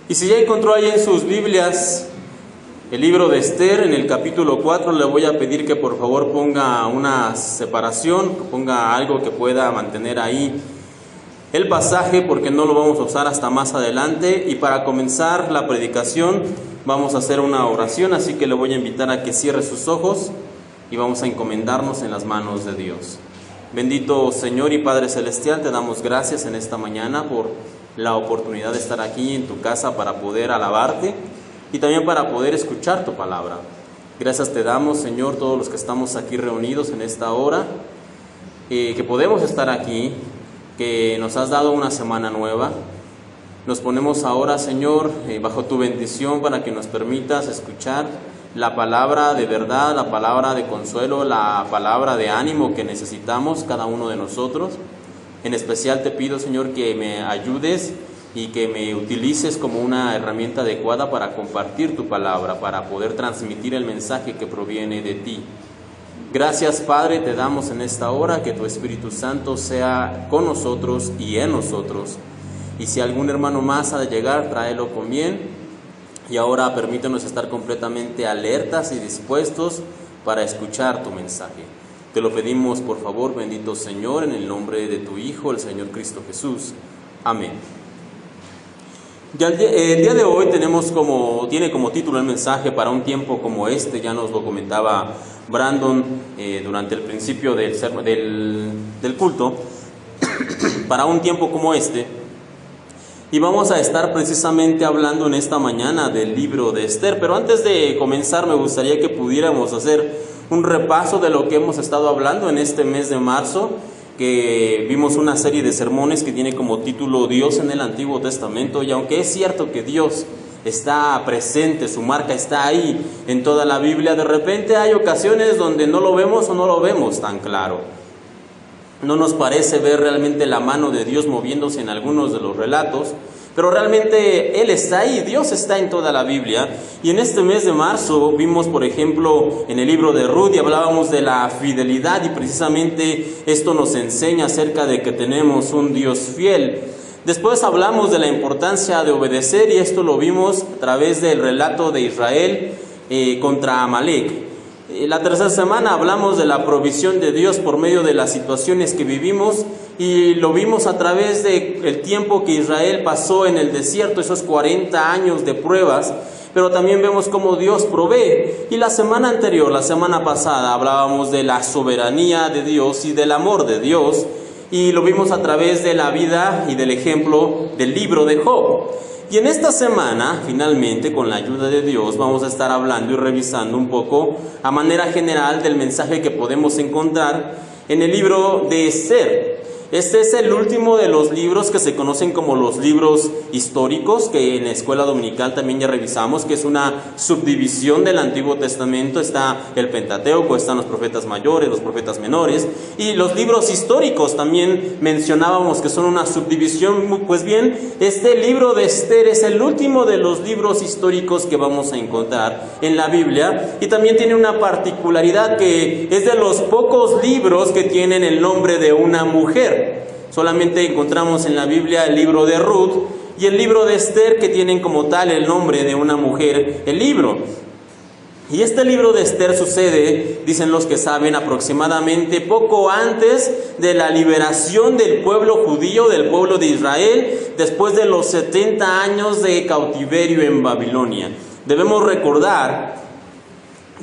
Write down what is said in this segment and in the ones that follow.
Y si ya encontró ahí en sus Biblias el libro de Esther, en el capítulo 4, le voy a pedir que por favor ponga una separación, que ponga algo que pueda mantener ahí el pasaje, porque no lo vamos a usar hasta más adelante. Y para comenzar la predicación vamos a hacer una oración, así que le voy a invitar a que cierre sus ojos y vamos a encomendarnos en las manos de Dios. Bendito Señor y Padre Celestial, te damos gracias en esta mañana por la oportunidad de estar aquí en tu casa para poder alabarte y también para poder escuchar tu palabra. Gracias te damos, Señor, todos los que estamos aquí reunidos en esta hora, que podemos estar aquí, que nos has dado una semana nueva. Nos ponemos ahora, Señor, bajo tu bendición para que nos permitas escuchar la palabra de verdad, la palabra de consuelo, la palabra de ánimo que necesitamos cada uno de nosotros. En especial te pido, Señor, que me ayudes y que me utilices como una herramienta adecuada para compartir tu palabra, para poder transmitir el mensaje que proviene de ti. Gracias, Padre, te damos en esta hora, que tu Espíritu Santo sea con nosotros y en nosotros. Y si algún hermano más ha de llegar, tráelo con bien. Y ahora permítenos estar completamente alertas y dispuestos para escuchar tu mensaje. Te lo pedimos, por favor, bendito Señor, en el nombre de tu Hijo, el Señor Cristo Jesús. Amén. Ya el día de hoy tiene como título el mensaje "Para un tiempo como este". Ya nos lo comentaba Brandon durante el principio del culto. Para un tiempo como este. Y vamos a estar precisamente hablando en esta mañana del libro de Esther. Pero antes de comenzar, me gustaría que pudiéramos hacer un repaso de lo que hemos estado hablando en este mes de marzo, que vimos una serie de sermones que tiene como título Dios en el Antiguo Testamento. Y aunque es cierto que Dios está presente, su marca está ahí en toda la Biblia, de repente hay ocasiones donde no lo vemos o no lo vemos tan claro. No nos parece ver realmente la mano de Dios moviéndose en algunos de los relatos, pero realmente Él está ahí, Dios está en toda la Biblia. Y en este mes de marzo vimos, por ejemplo, en el libro de Ruth, y hablábamos de la fidelidad, y precisamente esto nos enseña acerca de que tenemos un Dios fiel. Después hablamos de la importancia de obedecer, y esto lo vimos a través del relato de Israel contra Amalek. La tercera semana hablamos de la provisión de Dios por medio de las situaciones que vivimos, y lo vimos a través del tiempo que Israel pasó en el desierto, esos 40 años de pruebas, pero también vemos cómo Dios provee. Y la semana anterior, la semana pasada, hablábamos de la soberanía de Dios y del amor de Dios, y lo vimos a través de la vida y del ejemplo del libro de Job. Y en esta semana, finalmente, con la ayuda de Dios, vamos a estar hablando y revisando un poco a manera general del mensaje que podemos encontrar en el libro de Esther. Este es el último de los libros que se conocen como los libros históricos, que en la escuela dominical también ya revisamos, que es una subdivisión del Antiguo Testamento. Está el Pentateuco, están los profetas mayores, los profetas menores, y los libros históricos también mencionábamos que son una subdivisión. Pues bien, este libro de Esther es el último de los libros históricos que vamos a encontrar en la Biblia, y también tiene una particularidad, que es de los pocos libros que tienen el nombre de una mujer. Solamente encontramos en la Biblia el libro de Ruth y el libro de Esther, que tienen como tal el nombre de una mujer el libro. Y este libro de Esther sucede, dicen los que saben, aproximadamente poco antes de la liberación del pueblo judío, del pueblo de Israel, después de los 70 años de cautiverio en Babilonia. Debemos recordar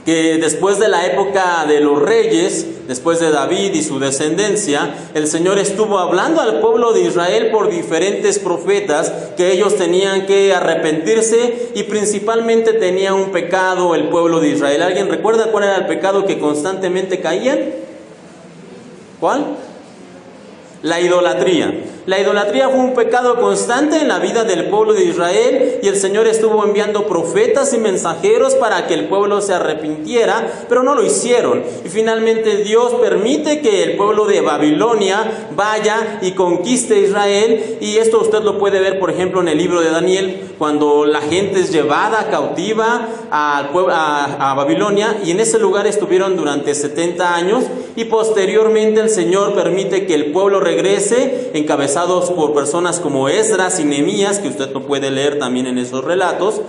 que después de la época de los reyes, después de David y su descendencia, el Señor estuvo hablando al pueblo de Israel por diferentes profetas, que ellos tenían que arrepentirse, y principalmente tenía un pecado el pueblo de Israel. ¿Alguien recuerda cuál era el pecado que constantemente caían? ¿Cuál? La idolatría. La idolatría fue un pecado constante en la vida del pueblo de Israel, y el Señor estuvo enviando profetas y mensajeros para que el pueblo se arrepintiera, pero no lo hicieron. Y finalmente Dios permite que el pueblo de Babilonia vaya y conquiste Israel, y esto usted lo puede ver, por ejemplo, en el libro de Daniel, cuando la gente es llevada cautiva a Babilonia, y en ese lugar estuvieron durante 70 años, y posteriormente el Señor permite que el pueblo regrese, encabezados por personas como Esdras y Nehemías, que usted lo puede leer también en esos relatos.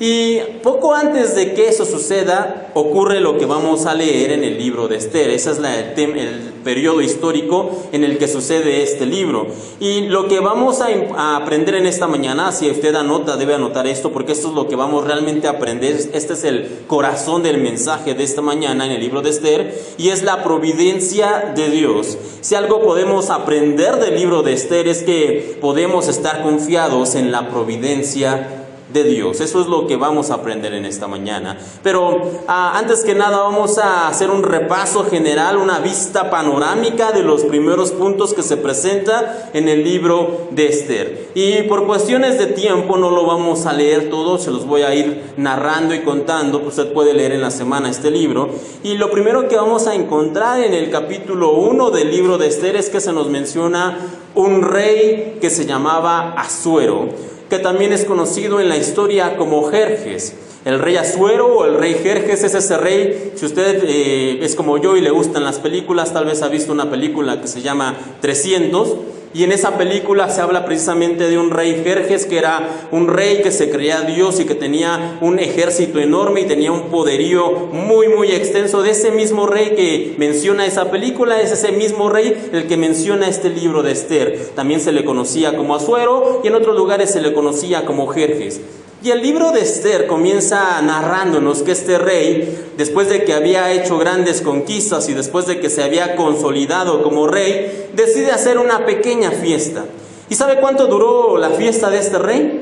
Y poco antes de que eso suceda, ocurre lo que vamos a leer en el libro de Esther. Ese es el periodo histórico en el que sucede este libro. Y lo que vamos a aprender en esta mañana, si usted anota, debe anotar esto, porque esto es lo que vamos realmente a aprender. Este es el corazón del mensaje de esta mañana en el libro de Esther, y es la providencia de Dios. Si algo podemos aprender del libro de Esther es que podemos estar confiados en la providencia de Dios. Eso es lo que vamos a aprender en esta mañana. Pero antes que nada vamos a hacer un repaso general, una vista panorámica de los primeros puntos que se presenta en el libro de Esther. Y por cuestiones de tiempo no lo vamos a leer todo, se los voy a ir narrando y contando. Usted puede leer en la semana este libro. Y lo primero que vamos a encontrar en el capítulo 1 del libro de Esther es que se nos menciona un rey que se llamaba Asuero, que también es conocido en la historia como Jerjes. El rey Asuero o el rey Jerjes es ese rey. Si usted es como yo y le gustan las películas, tal vez ha visto una película que se llama 300, y en esa película se habla precisamente de un rey Jerjes, que era un rey que se creía Dios y que tenía un ejército enorme y tenía un poderío muy extenso. De ese mismo rey que menciona esa película, es ese mismo rey el que menciona este libro de Esther. También se le conocía como Asuero y en otros lugares se le conocía como Jerjes. Y el libro de Esther comienza narrándonos que este rey, después de que había hecho grandes conquistas y después de que se había consolidado como rey, decide hacer una pequeña fiesta. ¿Y sabe cuánto duró la fiesta de este rey?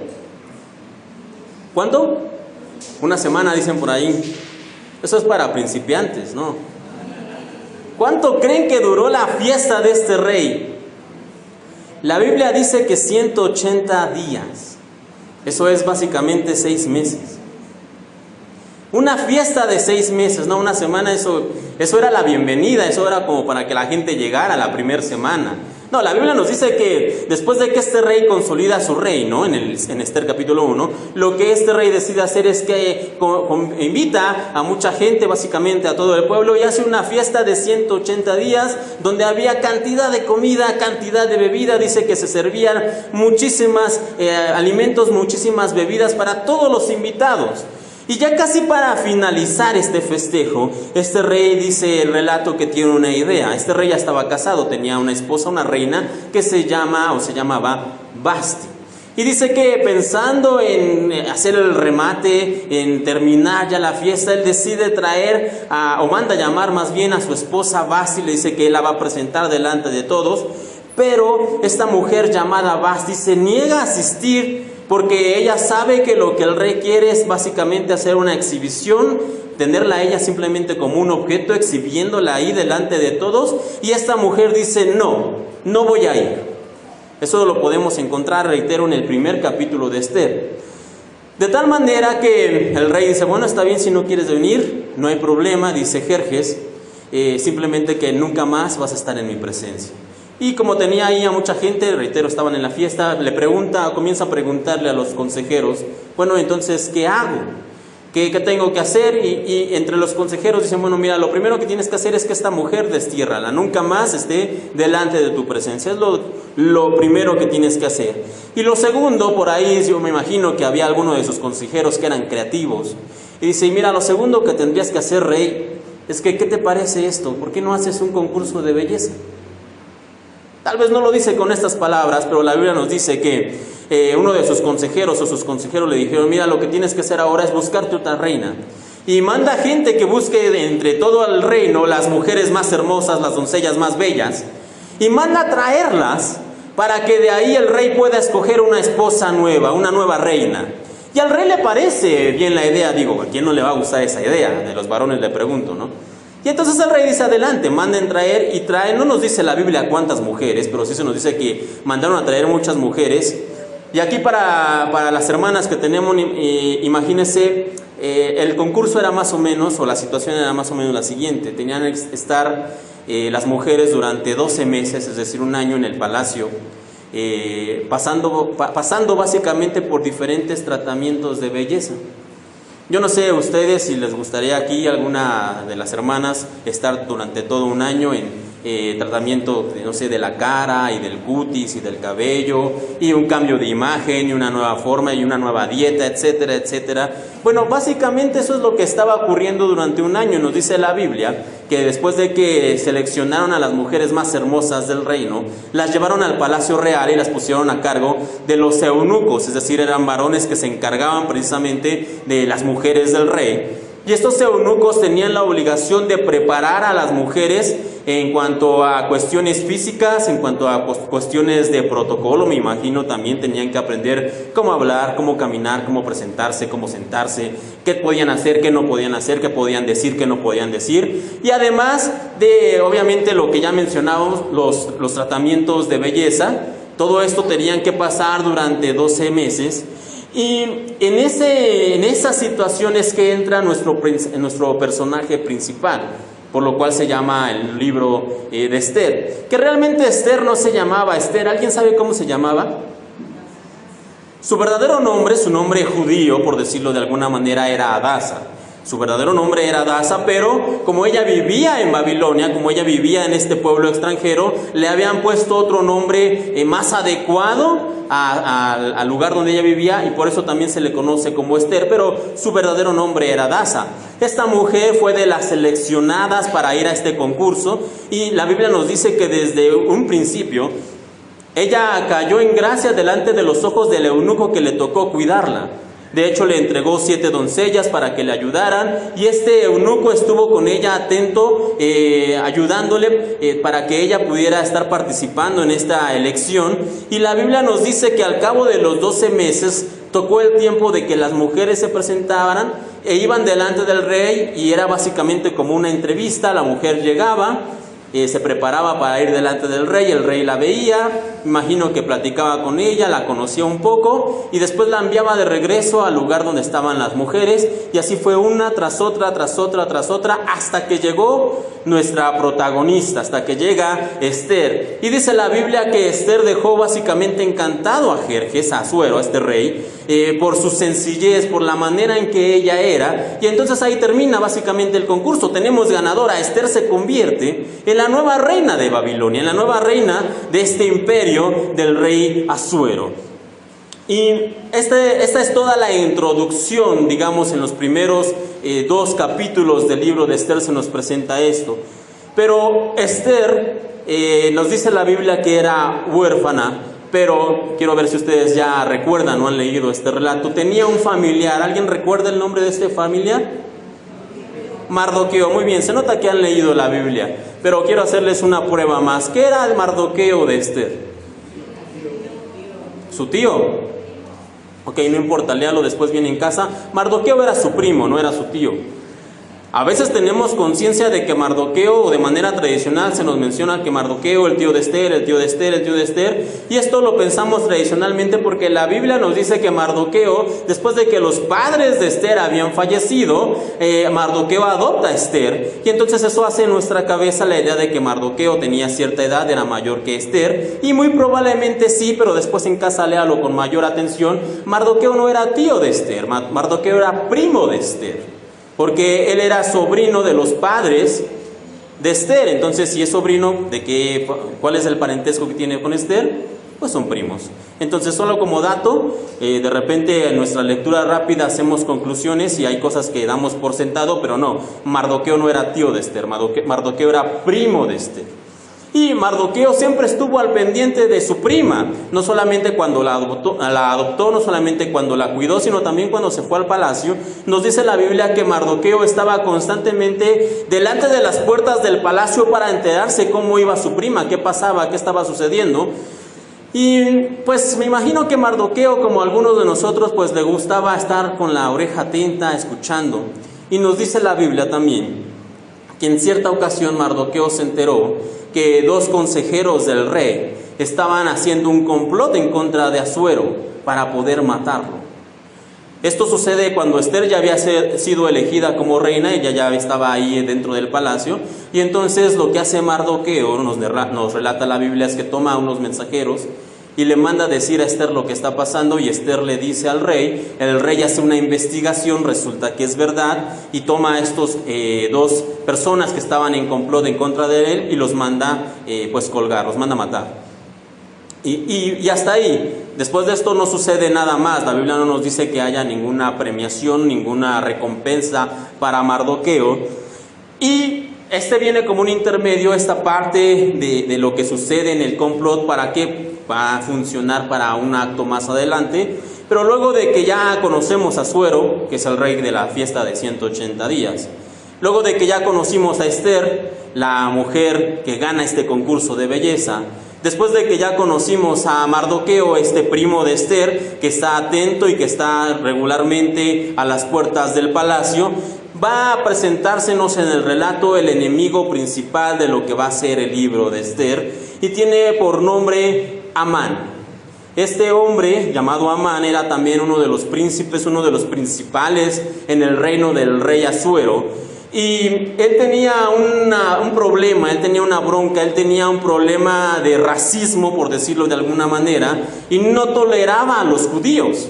¿Cuánto? Una semana, dicen por ahí. Eso es para principiantes, ¿no? ¿Cuánto creen que duró la fiesta de este rey? La Biblia dice que 180 días. Eso es básicamente 6 meses. Una fiesta de 6 meses, no una semana, eso era la bienvenida, eso era como para que la gente llegara la primera semana. No, la Biblia nos dice que después de que este rey consolida su reino, en Esther capítulo 1, lo que este rey decide hacer es que invita a mucha gente, básicamente a todo el pueblo, y hace una fiesta de 180 días, donde había cantidad de comida, cantidad de bebida. Dice que se servían muchísimas alimentos, muchísimas bebidas para todos los invitados. Y ya casi para finalizar este festejo, este rey, dice el relato, que tiene una idea. Este rey ya estaba casado, tenía una esposa, una reina, que se llamaba Vasti. Y dice que pensando en hacer el remate, en terminar ya la fiesta, él decide traer, o manda llamar más bien a su esposa Vasti, le dice que él la va a presentar delante de todos. Pero esta mujer llamada Vasti se niega a asistir, porque ella sabe que lo que el rey quiere es básicamente hacer una exhibición, tenerla a ella simplemente como un objeto, exhibiéndola ahí delante de todos. Y esta mujer dice, no voy a ir. Eso lo podemos encontrar, reitero, en el primer capítulo de Esther. De tal manera que el rey dice, bueno, está bien, si no quieres venir, no hay problema, dice Jerjes, simplemente que nunca más vas a estar en mi presencia. Y como tenía ahí a mucha gente, reitero, estaban en la fiesta, comienza a preguntarle a los consejeros, bueno, entonces, ¿qué hago? ¿Qué tengo que hacer? Y entre los consejeros dicen, bueno, mira, lo primero que tienes que hacer es que esta mujer destiérrala, nunca más esté delante de tu presencia. Es lo primero que tienes que hacer. Y lo segundo, por ahí yo me imagino que había alguno de sus consejeros que eran creativos. Y dice, mira, lo segundo que tendrías que hacer, rey, es que, ¿qué te parece esto? ¿Por qué no haces un concurso de belleza? Tal vez no lo dice con estas palabras, pero la Biblia nos dice que uno de sus consejeros o sus consejeros le dijeron, mira, lo que tienes que hacer ahora es buscarte otra reina. Y manda gente que busque entre todo el reino las mujeres más hermosas, las doncellas más bellas, y manda a traerlas para que de ahí el rey pueda escoger una esposa nueva, una nueva reina. Y al rey le parece bien la idea, digo, ¿a quién no le va a gustar esa idea? De los varones le pregunto, ¿no? Y entonces el rey dice, adelante, manden traer, y traen, no nos dice la Biblia cuántas mujeres, pero sí se nos dice que mandaron a traer muchas mujeres. Y aquí para las hermanas que tenemos, imagínense, el concurso era más o menos, o la situación era más o menos la siguiente. Tenían que estar las mujeres durante 12 meses, es decir, un año en el palacio, pasando básicamente por diferentes tratamientos de belleza. Yo no sé ustedes si les gustaría aquí alguna de las hermanas estar durante todo un año en tratamiento, no sé, de la cara y del cutis y del cabello y un cambio de imagen y una nueva forma y una nueva dieta, etcétera, etcétera. Bueno, básicamente eso es lo que estaba ocurriendo durante un año. Nos dice la Biblia que después de que seleccionaron a las mujeres más hermosas del reino, las llevaron al palacio real y las pusieron a cargo de los eunucos, es decir, eran varones que se encargaban precisamente de las mujeres del rey. Y estos eunucos tenían la obligación de preparar a las mujeres en cuanto a cuestiones físicas, en cuanto a cuestiones de protocolo, me imagino también tenían que aprender cómo hablar, cómo caminar, cómo presentarse, cómo sentarse, qué podían hacer, qué no podían hacer, qué podían decir, qué no podían decir. Y además de, obviamente, lo que ya mencionábamos, los tratamientos de belleza, todo esto tenían que pasar durante 12 meses. Y en esa situación es que entra nuestro personaje principal, por lo cual se llama el libro de Esther. Que realmente Esther no se llamaba Esther. ¿Alguien sabe cómo se llamaba? Su verdadero nombre, su nombre judío, por decirlo de alguna manera, era Hadasa. Su verdadero nombre era Hadasa, pero como ella vivía en Babilonia, como ella vivía en este pueblo extranjero, le habían puesto otro nombre más adecuado al lugar donde ella vivía, y por eso también se le conoce como Esther, pero su verdadero nombre era Hadasa. Esta mujer fue de las seleccionadas para ir a este concurso, y la Biblia nos dice que desde un principio ella cayó en gracia delante de los ojos del eunuco que le tocó cuidarla. De hecho, le entregó 7 doncellas para que le ayudaran, y este eunuco estuvo con ella atento, ayudándole para que ella pudiera estar participando en esta elección. Y la Biblia nos dice que al cabo de los 12 meses tocó el tiempo de que las mujeres se presentaran e iban delante del rey, y era básicamente como una entrevista. La mujer llegaba, se preparaba para ir delante del rey, el rey la veía, imagino que platicaba con ella, la conocía un poco, y después la enviaba de regreso al lugar donde estaban las mujeres, y así fue una tras otra, tras otra, tras otra, hasta que llegó nuestra protagonista, hasta que llega Esther. Y dice la Biblia que Esther dejó básicamente encantado a Jerjes, a Asuero, a este rey, por su sencillez, por la manera en que ella era, y entonces ahí termina básicamente el concurso. Tenemos ganadora. Esther se convierte en la nueva reina de Babilonia, en la nueva reina de este imperio del rey Asuero. Y esta es toda la introducción, digamos, en los primeros 2 capítulos del libro de Esther se nos presenta esto. Pero Esther, nos dice la Biblia que era huérfana, pero quiero ver si ustedes ya recuerdan o han leído este relato. Tenía un familiar. ¿Alguien recuerda el nombre de este familiar? Mardoqueo. Muy bien, se nota que han leído la Biblia, pero quiero hacerles una prueba más. ¿Qué era el Mardoqueo de Esther? Su tío. Ok, no importa, léalo después bien en casa. Mardoqueo era su primo, no era su tío. A veces tenemos conciencia de que Mardoqueo, o de manera tradicional se nos menciona que Mardoqueo, el tío de Esther, el tío de Esther, el tío de Esther, y esto lo pensamos tradicionalmente porque la Biblia nos dice que Mardoqueo, después de que los padres de Esther habían fallecido, Mardoqueo adopta a Esther, y entonces eso hace en nuestra cabeza la idea de que Mardoqueo tenía cierta edad, era mayor que Esther, y muy probablemente sí, pero después en casa léalo con mayor atención. Mardoqueo no era tío de Esther, Mardoqueo era primo de Esther, porque él era sobrino de los padres de Esther. Entonces, si es sobrino, ¿cuál es el parentesco que tiene con Esther? Pues son primos. Entonces, solo como dato, de repente en nuestra lectura rápida hacemos conclusiones y hay cosas que damos por sentado, pero no, Mardoqueo no era tío de Esther, Mardoqueo era primo de Esther. Y Mardoqueo siempre estuvo al pendiente de su prima, no solamente cuando la adoptó, no solamente cuando la cuidó, sino también cuando se fue al palacio. Nos dice la Biblia que Mardoqueo estaba constantemente delante de las puertas del palacio para enterarse cómo iba su prima, qué pasaba, qué estaba sucediendo. Y pues me imagino que Mardoqueo, como algunos de nosotros, pues le gustaba estar con la oreja atenta, escuchando. Y nos dice la Biblia también que en cierta ocasión Mardoqueo se enteró que 2 consejeros del rey estaban haciendo un complot en contra de Asuero para poder matarlo. Esto sucede cuando Esther ya había sido elegida como reina, ella ya estaba ahí dentro del palacio, y entonces lo que hace Mardoqueo, nos relata la Biblia, es que toma a unos mensajeros y le manda decir a Ester lo que está pasando, y Ester le dice al rey. El rey hace una investigación, resulta que es verdad, y toma a estos dos personas que estaban en complot en contra de él y los manda pues colgar, los manda matar. Y hasta ahí. Después de esto no sucede nada más. La Biblia no nos dice que haya ninguna premiación, ninguna recompensa para Mardoqueo. Y viene como un intermedio, esta parte de lo que sucede en el complot, para que va a funcionar para un acto más adelante. Pero luego de que ya conocemos a Asuero, que es el rey de la fiesta de 180 días, luego de que ya conocimos a Ester, la mujer que gana este concurso de belleza, después de que ya conocimos a Mardoqueo, este primo de Ester, que está atento y que está regularmente a las puertas del palacio, va a presentársenos en el relato el enemigo principal de lo que va a ser el libro de Ester, y tiene por nombre Amán. Este hombre llamado Amán era también uno de los príncipes, uno de los principales en el reino del rey Asuero. Y él tenía un problema, él tenía una bronca, él tenía un problema de racismo, por decirlo de alguna manera, y no toleraba a los judíos.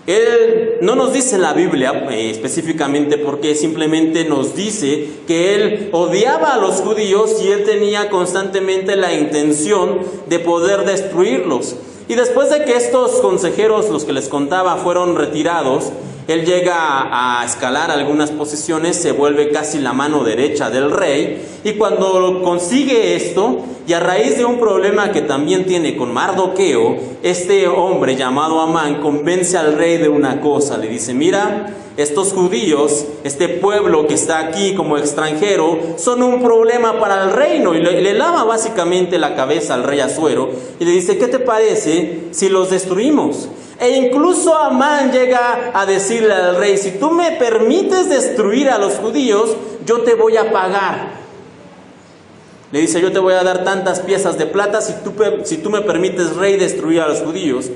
Él no nos dice en la Biblia específicamente por qué, simplemente nos dice que él odiaba a los judíos y él tenía constantemente la intención de poder destruirlos. Y después de que estos consejeros, los que les contaba, fueron retirados, él llega a escalar algunas posiciones, se vuelve casi la mano derecha del rey, y cuando consigue esto, y a raíz de un problema que también tiene con Mardoqueo, este hombre llamado Amán convence al rey de una cosa. Le dice: mira, estos judíos, este pueblo que está aquí como extranjero, son un problema para el reino. Y le lava básicamente la cabeza al rey Asuero y le dice: ¿qué te parece si los destruimos? E incluso Amán llega a decirle al rey: si tú me permites destruir a los judíos, yo te voy a pagar. Le dice: yo te voy a dar tantas piezas de plata si tú me permites, rey, destruir a los judíos.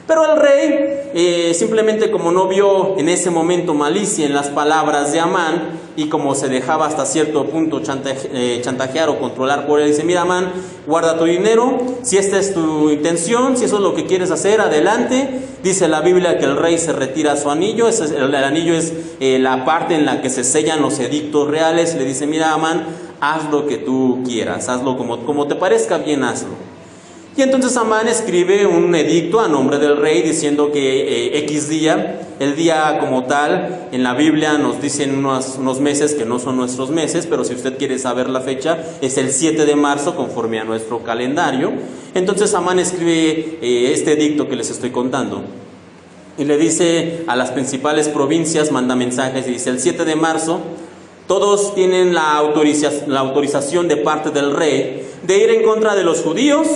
Pero el rey, simplemente como no vio en ese momento malicia en las palabras de Amán, y como se dejaba hasta cierto punto chantajear o controlar por él, dice: mira, Amán, guarda tu dinero, si esta es tu intención, si eso es lo que quieres hacer, adelante. Dice la Biblia que el rey se retira su anillo. El anillo es la parte en la que se sellan los edictos reales. Le dice: mira, Amán, haz lo que tú quieras, hazlo como te parezca bien, hazlo. Y entonces Amán escribe un edicto a nombre del rey diciendo que X día, el día como tal, en la Biblia nos dicen unos meses que no son nuestros meses, pero si usted quiere saber la fecha, es el 7 de marzo conforme a nuestro calendario. Entonces Amán escribe este edicto que les estoy contando. Y le dice a las principales provincias, manda mensajes y dice: el 7 de marzo, todos tienen la autorización de parte del rey de ir en contra de los judíos,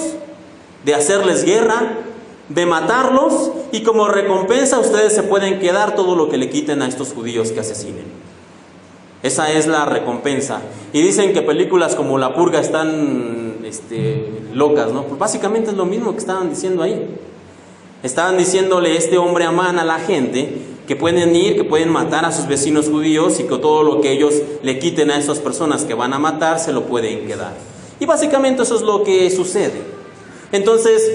de hacerles guerra, de matarlos, y como recompensa ustedes se pueden quedar todo lo que le quiten a estos judíos que asesinen. Esa es la recompensa. Y dicen que películas como La Purga están locas, ¿no? Pues básicamente es lo mismo que estaban diciendo ahí. Estaban diciéndole este hombre Amán a la gente que pueden ir, que pueden matar a sus vecinos judíos, y que todo lo que ellos le quiten a esas personas que van a matar se lo pueden quedar. Y básicamente eso es lo que sucede. Entonces,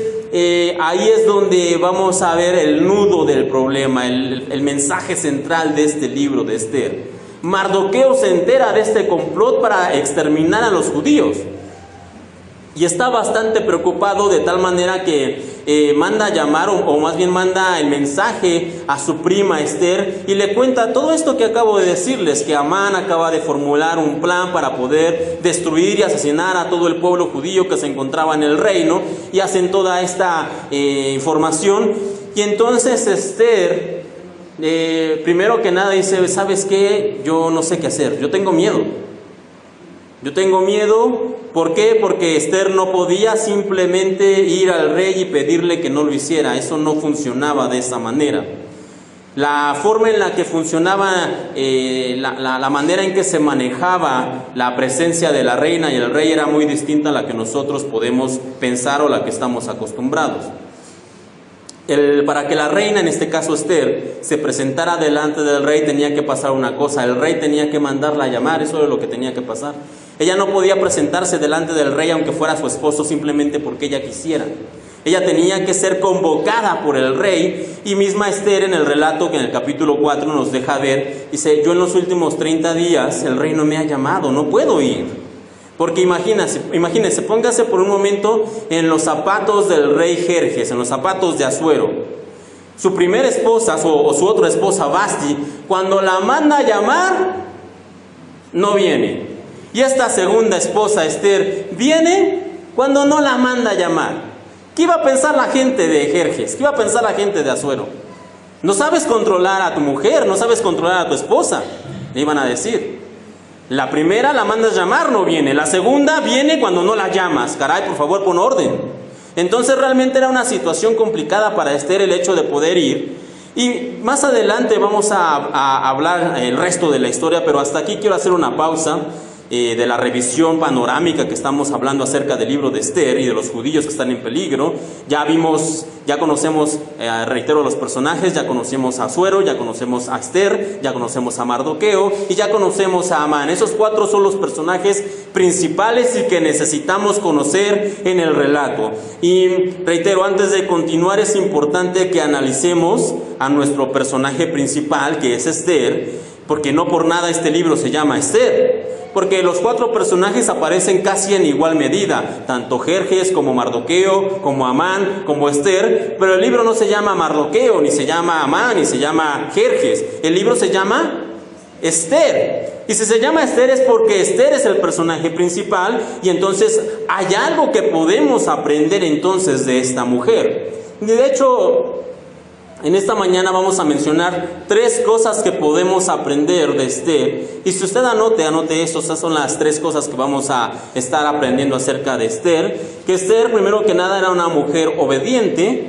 ahí es donde vamos a ver el nudo del problema, el mensaje central de este libro de Ester. Mardoqueo se entera de este complot para exterminar a los judíos. Y está bastante preocupado, de tal manera que manda a llamar, o más bien manda el mensaje a su prima Ester, y le cuenta todo esto que acabo de decirles, que Amán acaba de formular un plan para poder destruir y asesinar a todo el pueblo judío que se encontraba en el reino, y hacen toda esta información. Y entonces Ester, primero que nada dice: ¿sabes qué? Yo no sé qué hacer, yo tengo miedo. Yo tengo miedo. ¿Por qué? Porque Ester no podía simplemente ir al rey y pedirle que no lo hiciera. Eso no funcionaba de esa manera. La forma en la que funcionaba, la manera en que se manejaba la presencia de la reina y el rey era muy distinta a la que nosotros podemos pensar o la que estamos acostumbrados. Para que la reina, en este caso Ester, se presentara delante del rey, tenía que pasar una cosa: el rey tenía que mandarla a llamar. Eso era lo que tenía que pasar. Ella no podía presentarse delante del rey aunque fuera su esposo, simplemente porque ella quisiera. Ella tenía que ser convocada por el rey, y misma Esther en el relato que en el capítulo 4 nos deja ver, dice: yo en los últimos 30 días el rey no me ha llamado, no puedo ir. Porque imagínense, póngase por un momento en los zapatos del rey Jerjes, en los zapatos de Asuero. Su primera esposa o su otra esposa Vasti, cuando la manda a llamar, no viene. Y esta segunda esposa Esther viene cuando no la manda a llamar. ¿Qué iba a pensar la gente de Jerjes? ¿Qué iba a pensar la gente de Asuero? No sabes controlar a tu mujer, no sabes controlar a tu esposa, le iban a decir. La primera la mandas llamar, no viene. La segunda viene cuando no la llamas. Caray, por favor, pon orden. Entonces realmente era una situación complicada para Esther el hecho de poder ir. Y más adelante vamos a hablar el resto de la historia, pero hasta aquí quiero hacer una pausa de la revisión panorámica que estamos hablando acerca del libro de Esther y de los judíos que están en peligro. Ya conocemos, reitero, los personajes, ya conocemos a Asuero, ya conocemos a Esther, ya conocemos a Mardoqueo y ya conocemos a Amán. Esos 4 son los personajes principales y que necesitamos conocer en el relato. Y reitero, antes de continuar es importante que analicemos a nuestro personaje principal, que es Esther, porque no por nada este libro se llama Esther. Porque los 4 personajes aparecen casi en igual medida, tanto Jerjes como Mardoqueo, como Amán, como Esther, pero el libro no se llama Mardoqueo, ni se llama Amán, ni se llama Jerjes, el libro se llama Esther. Y si se llama Esther es porque Esther es el personaje principal, y entonces hay algo que podemos aprender entonces de esta mujer. Y de hecho, en esta mañana vamos a mencionar 3 cosas que podemos aprender de Esther. Y si usted anote esto, esas son las 3 cosas que vamos a estar aprendiendo acerca de Esther. Que Esther, primero que nada, era una mujer obediente.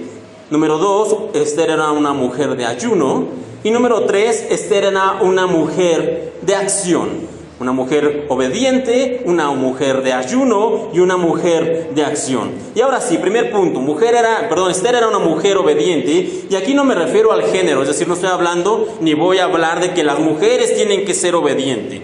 Número 2, Esther era una mujer de ayuno. Y número 3, Esther era una mujer de acción. Una mujer obediente, una mujer de ayuno y una mujer de acción. Y ahora sí, primer punto, Esther era una mujer obediente, y aquí no me refiero al género, es decir, no estoy hablando ni voy a hablar de que las mujeres tienen que ser obedientes.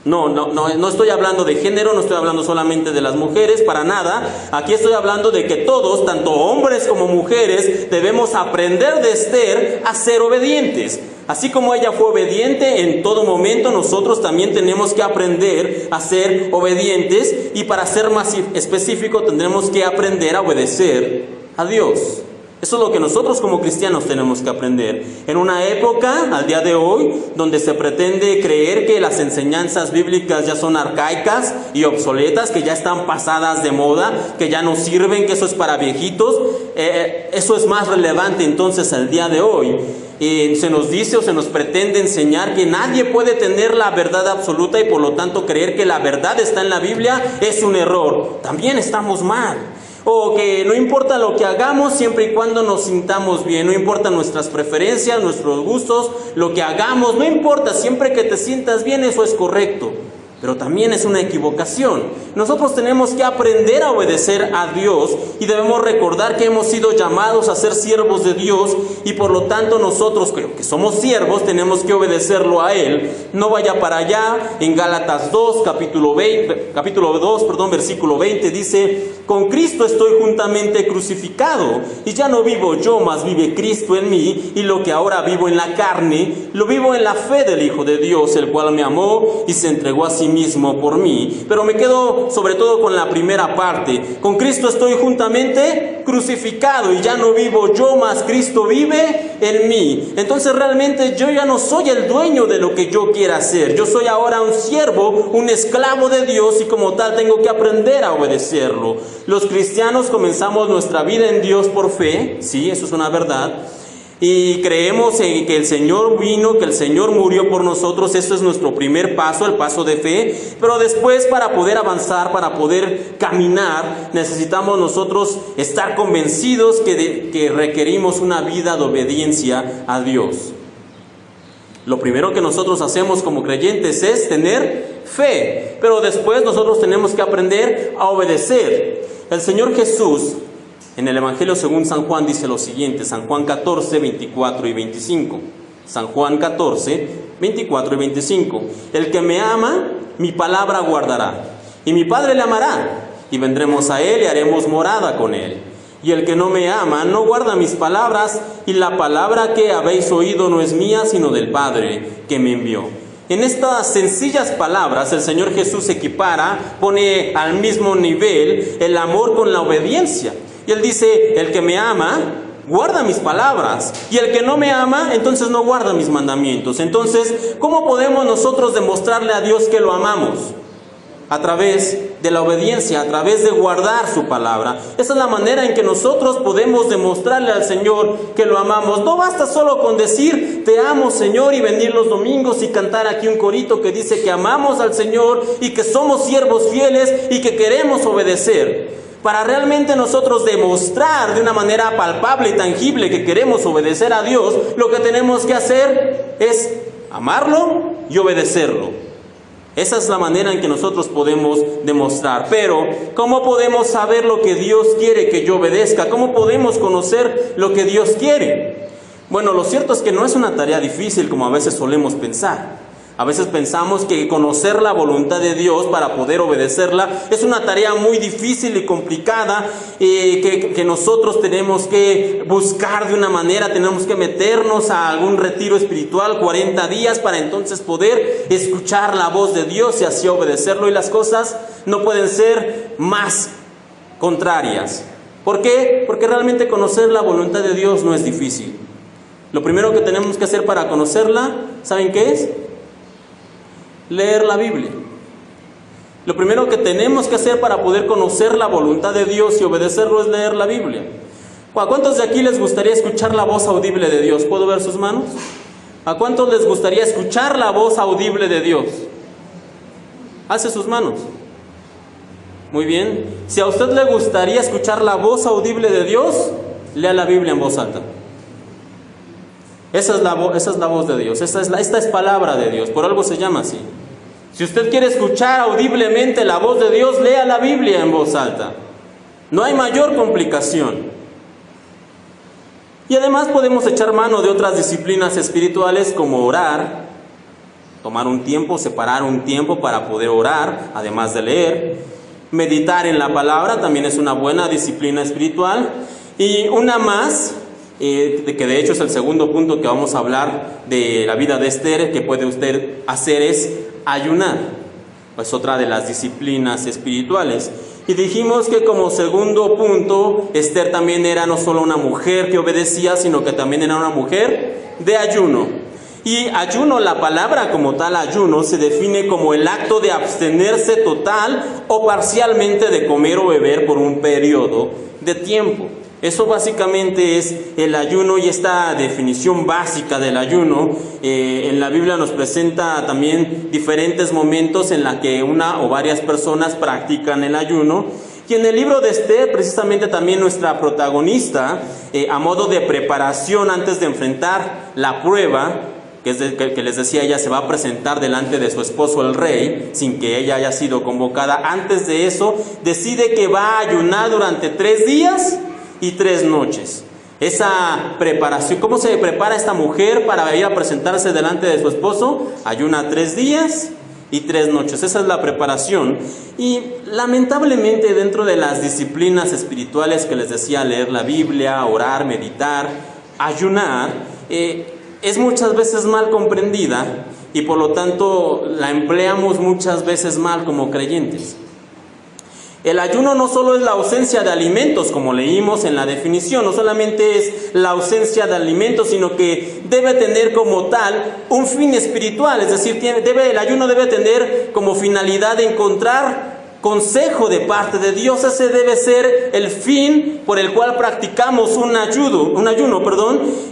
No estoy hablando de género, no estoy hablando solamente de las mujeres, para nada. Aquí estoy hablando de que todos, tanto hombres como mujeres, debemos aprender de Esther a ser obedientes. Así como ella fue obediente en todo momento, nosotros también tenemos que aprender a ser obedientes, y para ser más específico tendremos que aprender a obedecer a Dios. Eso es lo que nosotros como cristianos tenemos que aprender. En una época, al día de hoy, donde se pretende creer que las enseñanzas bíblicas ya son arcaicas y obsoletas, que ya están pasadas de moda, que ya no sirven, que eso es para viejitos, eso es más relevante entonces al día de hoy. Se nos dice o se nos pretende enseñar que nadie puede tener la verdad absoluta, y por lo tanto creer que la verdad está en la Biblia es un error. También estamos mal. O que no importa lo que hagamos siempre y cuando nos sintamos bien, no importa nuestras preferencias, nuestros gustos, lo que hagamos, no importa, siempre que te sientas bien, eso es correcto. Pero también es una equivocación. Nosotros tenemos que aprender a obedecer a Dios, y debemos recordar que hemos sido llamados a ser siervos de Dios, y por lo tanto nosotros, que somos siervos, tenemos que obedecerlo a Él. No vaya para allá. En Gálatas 2, capítulo 2, versículo 20 dice: con Cristo estoy juntamente crucificado, y ya no vivo yo, mas vive Cristo en mí, y lo que ahora vivo en la carne, lo vivo en la fe del Hijo de Dios, el cual me amó y se entregó a sí mismo por mí. Pero me quedo sobre todo con la primera parte: con Cristo estoy juntamente crucificado, y ya no vivo yo, mas Cristo vive en mí. Entonces realmente yo ya no soy el dueño de lo que yo quiera hacer. Yo soy ahora un siervo, un esclavo de Dios, y como tal tengo que aprender a obedecerlo. Los cristianos comenzamos nuestra vida en Dios por fe, sí, eso es una verdad, y creemos en que el Señor vino, que el Señor murió por nosotros. Eso es nuestro primer paso, el paso de fe. Pero después, para poder avanzar, para poder caminar, necesitamos nosotros estar convencidos que requerimos una vida de obediencia a Dios. Lo primero que nosotros hacemos como creyentes es tener fe, pero después nosotros tenemos que aprender a obedecer. El Señor Jesús, en el Evangelio según San Juan, dice lo siguiente: San Juan 14, 24 y 25. San Juan 14, 24 y 25. El que me ama, mi palabra guardará, y mi Padre le amará, y vendremos a él y haremos morada con él. Y el que no me ama no guarda mis palabras, y la palabra que habéis oído no es mía, sino del Padre que me envió. En estas sencillas palabras el Señor Jesús equipara, pone al mismo nivel el amor con la obediencia. Y Él dice, el que me ama guarda mis palabras, y el que no me ama, entonces no guarda mis mandamientos. Entonces, ¿cómo podemos nosotros demostrarle a Dios que lo amamos? A través de la obediencia, a través de guardar su palabra. Esa es la manera en que nosotros podemos demostrarle al Señor que lo amamos. No basta solo con decir, te amo Señor, y venir los domingos y cantar aquí un corito que dice que amamos al Señor y que somos siervos fieles y que queremos obedecer. Para realmente nosotros demostrar de una manera palpable y tangible que queremos obedecer a Dios, lo que tenemos que hacer es amarlo y obedecerlo. Esa es la manera en que nosotros podemos demostrar. Pero, ¿cómo podemos saber lo que Dios quiere que yo obedezca? ¿Cómo podemos conocer lo que Dios quiere? Bueno, lo cierto es que no es una tarea difícil como a veces solemos pensar. A veces pensamos que conocer la voluntad de Dios para poder obedecerla es una tarea muy difícil y complicada, que nosotros tenemos que buscar de una manera, tenemos que meternos a algún retiro espiritual 40 días para entonces poder escuchar la voz de Dios y así obedecerlo, y las cosas no pueden ser más contrarias. ¿Por qué? Porque realmente conocer la voluntad de Dios no es difícil. Lo primero que tenemos que hacer para conocerla, ¿saben qué es? Leer la Biblia. Lo primero que tenemos que hacer para poder conocer la voluntad de Dios y obedecerlo es leer la Biblia. ¿A cuántos de aquí les gustaría escuchar la voz audible de Dios? ¿Puedo ver sus manos? ¿A cuántos les gustaría escuchar la voz audible de Dios? Alce sus manos. Muy bien. Si a usted le gustaría escuchar la voz audible de Dios, lea la Biblia en voz alta. Esa es la voz de Dios, esta es palabra de Dios, por algo se llama así. Si usted quiere escuchar audiblemente la voz de Dios, lea la Biblia en voz alta. No hay mayor complicación. Y además podemos echar mano de otras disciplinas espirituales como orar, tomar un tiempo, separar un tiempo para poder orar, además de leer. Meditar en la palabra también es una buena disciplina espiritual. Y una más, que de hecho es el segundo punto que vamos a hablar de la vida de Esther, que puede usted hacer, es ayunar. Es otra de las disciplinas espirituales. Y dijimos que como segundo punto, Esther también era no solo una mujer que obedecía, sino que también era una mujer de ayuno. Y ayuno, la palabra como tal ayuno, se define como el acto de abstenerse total o parcialmente de comer o beber por un periodo de tiempo. Eso básicamente es el ayuno, y esta definición básica del ayuno en la Biblia nos presenta también diferentes momentos en la que una o varias personas practican el ayuno. Y en el libro de Esther, precisamente también nuestra protagonista, a modo de preparación antes de enfrentar la prueba, que les decía, ella se va a presentar delante de su esposo el rey, sin que ella haya sido convocada. Antes de eso, decide que va a ayunar durante 3 días y 3 noches. Esa preparación, ¿cómo se prepara esta mujer para ir a presentarse delante de su esposo? Ayuna 3 días y 3 noches. Esa es la preparación. Y lamentablemente dentro de las disciplinas espirituales que les decía, leer la Biblia, orar, meditar, ayunar, es muchas veces mal comprendida, y por lo tanto la empleamos muchas veces mal como creyentes. El ayuno no solo es la ausencia de alimentos, como leímos en la definición, no solamente es la ausencia de alimentos, sino que debe tener como tal un fin espiritual. Es decir, el ayuno debe tener como finalidad de encontrar consejo de parte de Dios. Ese debe ser el fin por el cual practicamos un ayuno.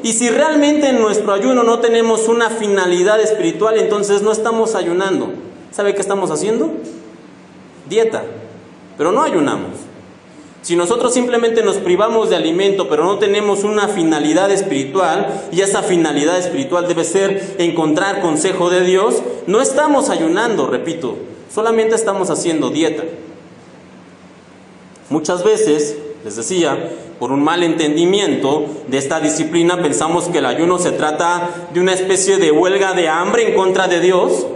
Y si realmente en nuestro ayuno no tenemos una finalidad espiritual, entonces no estamos ayunando. ¿Sabe qué estamos haciendo? Dieta. Pero no ayunamos. Si nosotros simplemente nos privamos de alimento, pero no tenemos una finalidad espiritual, y esa finalidad espiritual debe ser encontrar consejo de Dios, no estamos ayunando, repito, solamente estamos haciendo dieta. Muchas veces, les decía, por un mal entendimiento de esta disciplina, pensamos que el ayuno se trata de una especie de huelga de hambre en contra de Dios.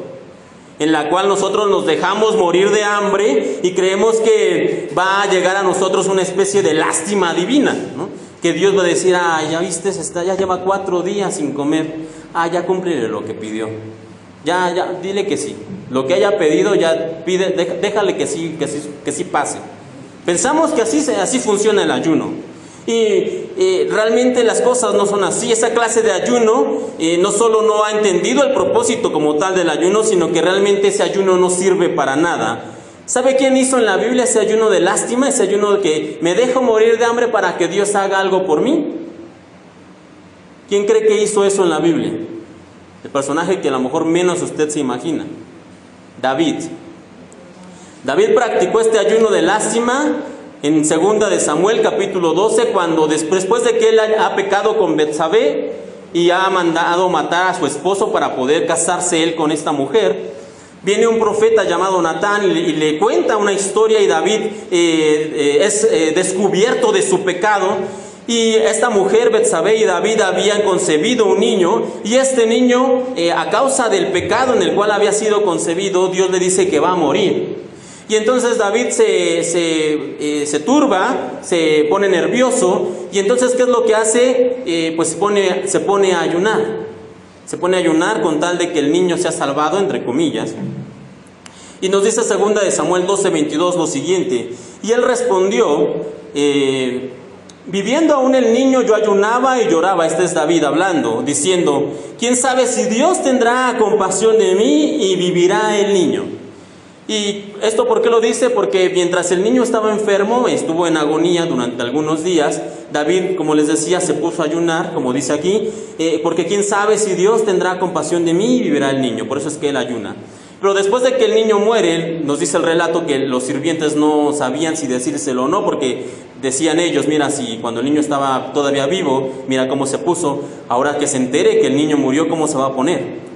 en la cual nosotros nos dejamos morir de hambre y creemos que va a llegar a nosotros una especie de lástima divina, ¿no? Que Dios va a decir, ya viste, ya lleva 4 días sin comer, ya cúmplele lo que pidió, ya, dile que sí, lo que haya pedido ya pide, déjale que sí pase. Pensamos que así funciona el ayuno. Y realmente las cosas no son así. Esa clase de ayuno no solo no ha entendido el propósito como tal del ayuno, sino que realmente ese ayuno no sirve para nada. ¿Sabe quién hizo en la Biblia ese ayuno de lástima? Ese ayuno de que me dejo morir de hambre para que Dios haga algo por mí. ¿Quién cree que hizo eso en la Biblia? El personaje que a lo mejor menos usted se imagina. David. David practicó este ayuno de lástima en 2 de Samuel capítulo 12, cuando después de que él ha pecado con Betsabé y ha mandado matar a su esposo para poder casarse él con esta mujer, viene un profeta llamado Natán y le cuenta una historia, y David es descubierto de su pecado. Y esta mujer, Betsabé, y David habían concebido un niño, y este niño, a causa del pecado en el cual había sido concebido, Dios le dice que va a morir. Y entonces David se turba, se pone nervioso, y entonces ¿qué es lo que hace? Pues se pone a ayunar. Se pone a ayunar con tal de que el niño sea salvado, entre comillas. Y nos dice 2 de Samuel 12:22 lo siguiente: y él respondió, viviendo aún el niño, yo ayunaba y lloraba. Este es David hablando, diciendo, ¿quién sabe si Dios tendrá compasión de mí y vivirá el niño? Y esto, ¿por qué lo dice? Porque mientras el niño estaba enfermo, estuvo en agonía durante algunos días, David, como les decía, se puso a ayunar, como dice aquí, porque quién sabe si Dios tendrá compasión de mí y vivirá el niño. Por eso es que él ayuna. Pero después de que el niño muere, nos dice el relato que los sirvientes no sabían si decírselo o no, porque decían ellos, mira, si cuando el niño estaba todavía vivo, mira cómo se puso, ahora que se entere que el niño murió, ¿cómo se va a poner?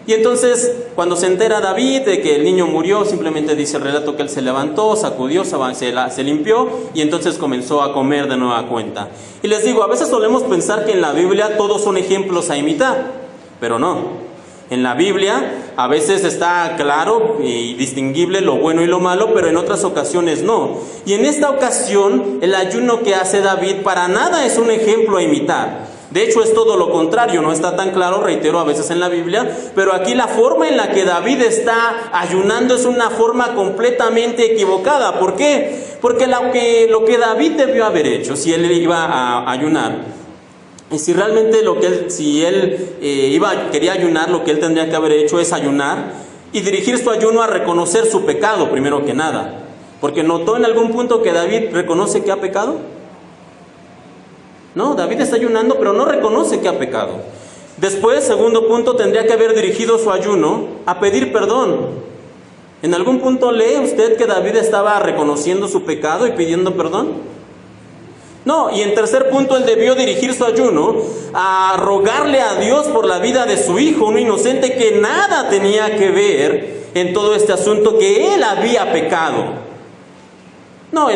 Y entonces, cuando se entera David de que el niño murió, simplemente dice el relato que él se levantó, sacudió, se limpió, y entonces comenzó a comer de nueva cuenta. Y les digo, a veces solemos pensar que en la Biblia todos son ejemplos a imitar, pero no. En la Biblia a veces está claro y distinguible lo bueno y lo malo, pero en otras ocasiones no. Y en esta ocasión, el ayuno que hace David para nada es un ejemplo a imitar. De hecho, es todo lo contrario, no está tan claro, reitero, a veces en la Biblia, pero aquí la forma en la que David está ayunando es una forma completamente equivocada. ¿Por qué? Porque lo que David debió haber hecho, si él iba a ayunar, y si realmente quería ayunar, lo que él tendría que haber hecho es ayunar y dirigir su ayuno a reconocer su pecado, primero que nada. Porque ¿notó en algún punto que David reconoce que ha pecado? No, David está ayunando, pero no reconoce que ha pecado. Después, segundo punto, tendría que haber dirigido su ayuno a pedir perdón. ¿En algún punto lee usted que David estaba reconociendo su pecado y pidiendo perdón? No, y en tercer punto, él debió dirigir su ayuno a rogarle a Dios por la vida de su hijo, un inocente que nada tenía que ver en todo este asunto, que él había pecado. No,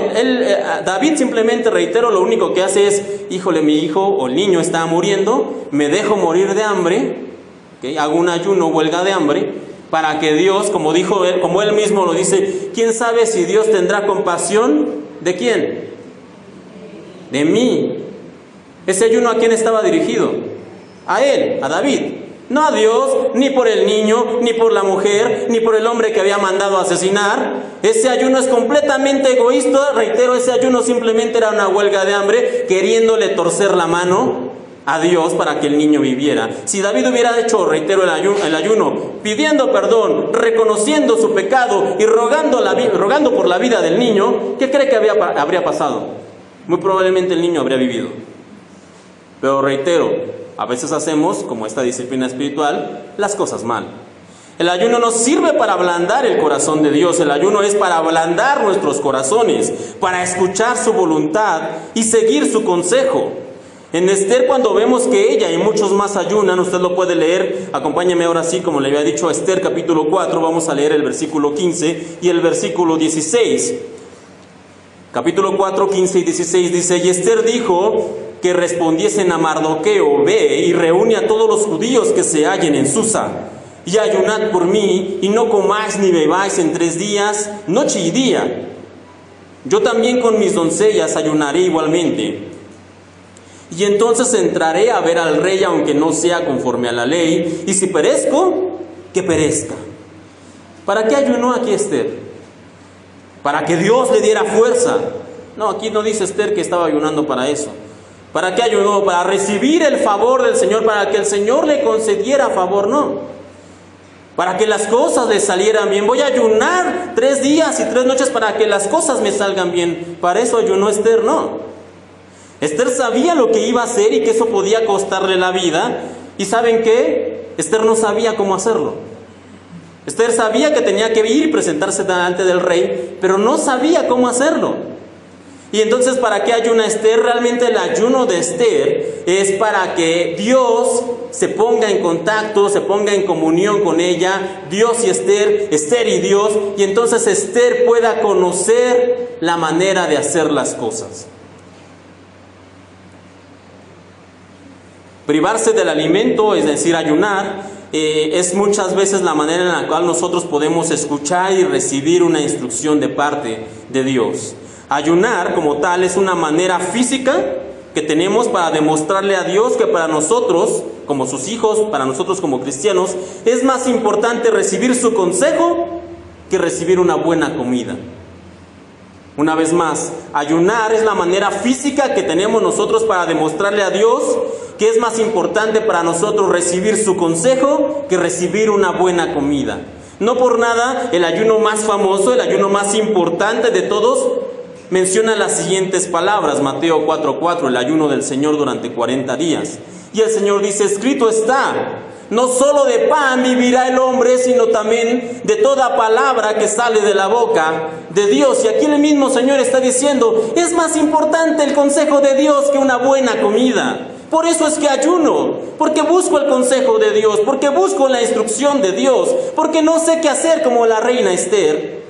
David simplemente, reitero, lo único que hace es, híjole, mi hijo o el niño está muriendo, me dejo morir de hambre, ¿okay? Hago un ayuno, huelga de hambre, para que Dios, como él mismo lo dice, ¿quién sabe si Dios tendrá compasión? ¿De quién? De mí. Ese ayuno, ¿a quién estaba dirigido? A él, a David. No a Dios, ni por el niño, ni por la mujer, ni por el hombre que había mandado a asesinar. Ese ayuno es completamente egoísta. Reitero, ese ayuno simplemente era una huelga de hambre, queriéndole torcer la mano a Dios para que el niño viviera. Si David hubiera hecho, reitero, el ayuno, pidiendo perdón, reconociendo su pecado y rogando por la vida del niño, ¿qué cree que habría pasado? Muy probablemente el niño habría vivido. Pero reitero, a veces hacemos, como esta disciplina espiritual, las cosas mal. El ayuno no sirve para ablandar el corazón de Dios. El ayuno es para ablandar nuestros corazones, para escuchar su voluntad y seguir su consejo. En Esther, cuando vemos que ella y muchos más ayunan, usted lo puede leer, acompáñeme ahora sí, como le había dicho, a Esther capítulo 4, vamos a leer el versículo 15 y el versículo 16. Capítulo 4, 15 y 16 dice, y Esther dijo que respondiesen a Mardoqueo, ve y reúne a todos los judíos que se hallen en Susa, y ayunad por mí, y no comáis ni bebáis en 3 días, noche y día. Yo también con mis doncellas ayunaré igualmente. Y entonces entraré a ver al rey, aunque no sea conforme a la ley, y si perezco, que perezca. ¿Para qué ayunó aquí Esther? Para que Dios le diera fuerza. No, aquí no dice Esther que estaba ayunando para eso. ¿Para qué ayunó? Para recibir el favor del Señor, para que el Señor le concediera favor, no. Para que las cosas le salieran bien. Voy a ayunar 3 días y 3 noches para que las cosas me salgan bien. Para eso ayunó Esther, no. Esther sabía lo que iba a hacer y que eso podía costarle la vida. ¿Y saben qué? Esther no sabía cómo hacerlo. Esther sabía que tenía que ir y presentarse delante del rey, pero no sabía cómo hacerlo. Y entonces, ¿para qué ayuna Esther? Realmente el ayuno de Esther es para que Dios se ponga en contacto, se ponga en comunión con ella, Dios y Esther, Esther y Dios, y entonces Esther pueda conocer la manera de hacer las cosas. Privarse del alimento, es decir, ayunar, es muchas veces la manera en la cual nosotros podemos escuchar y recibir una instrucción de parte de Dios. Ayunar como tal es una manera física que tenemos para demostrarle a Dios que para nosotros, como sus hijos, para nosotros como cristianos, es más importante recibir su consejo que recibir una buena comida. Una vez más, ayunar es la manera física que tenemos nosotros para demostrarle a Dios que es más importante para nosotros recibir su consejo que recibir una buena comida. No por nada, el ayuno más famoso, el ayuno más importante de todos, menciona las siguientes palabras, Mateo 4:4, el ayuno del Señor durante 40 días. Y el Señor dice, escrito está, no solo de pan vivirá el hombre, sino también de toda palabra que sale de la boca de Dios. Y aquí el mismo Señor está diciendo, es más importante el consejo de Dios que una buena comida. Por eso es que ayuno, porque busco el consejo de Dios, porque busco la instrucción de Dios, porque no sé qué hacer como la reina Esther.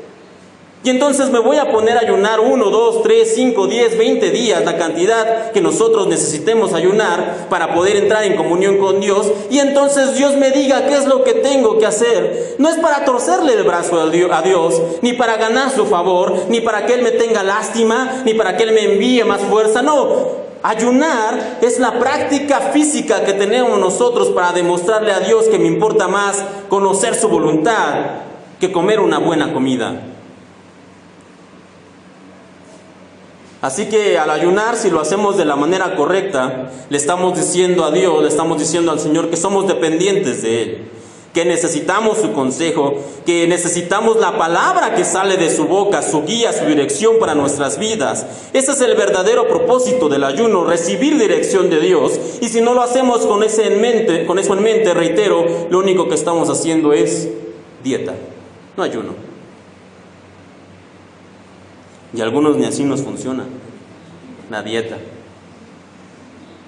Y entonces me voy a poner a ayunar 1, 2, 3, 5, 10, 20 días, la cantidad que nosotros necesitemos ayunar para poder entrar en comunión con Dios. Y entonces Dios me diga qué es lo que tengo que hacer. No es para torcerle el brazo a Dios, ni para ganar su favor, ni para que Él me tenga lástima, ni para que Él me envíe más fuerza. No, ayunar es la práctica física que tenemos nosotros para demostrarle a Dios que me importa más conocer su voluntad que comer una buena comida. Así que al ayunar, si lo hacemos de la manera correcta, le estamos diciendo a Dios, le estamos diciendo al Señor que somos dependientes de Él, que necesitamos su consejo, que necesitamos la palabra que sale de su boca, su guía, su dirección para nuestras vidas. Ese es el verdadero propósito del ayuno, recibir dirección de Dios. Y si no lo hacemos con eso en mente, reitero, lo único que estamos haciendo es dieta, no ayuno. Y a algunos ni así nos funciona la dieta.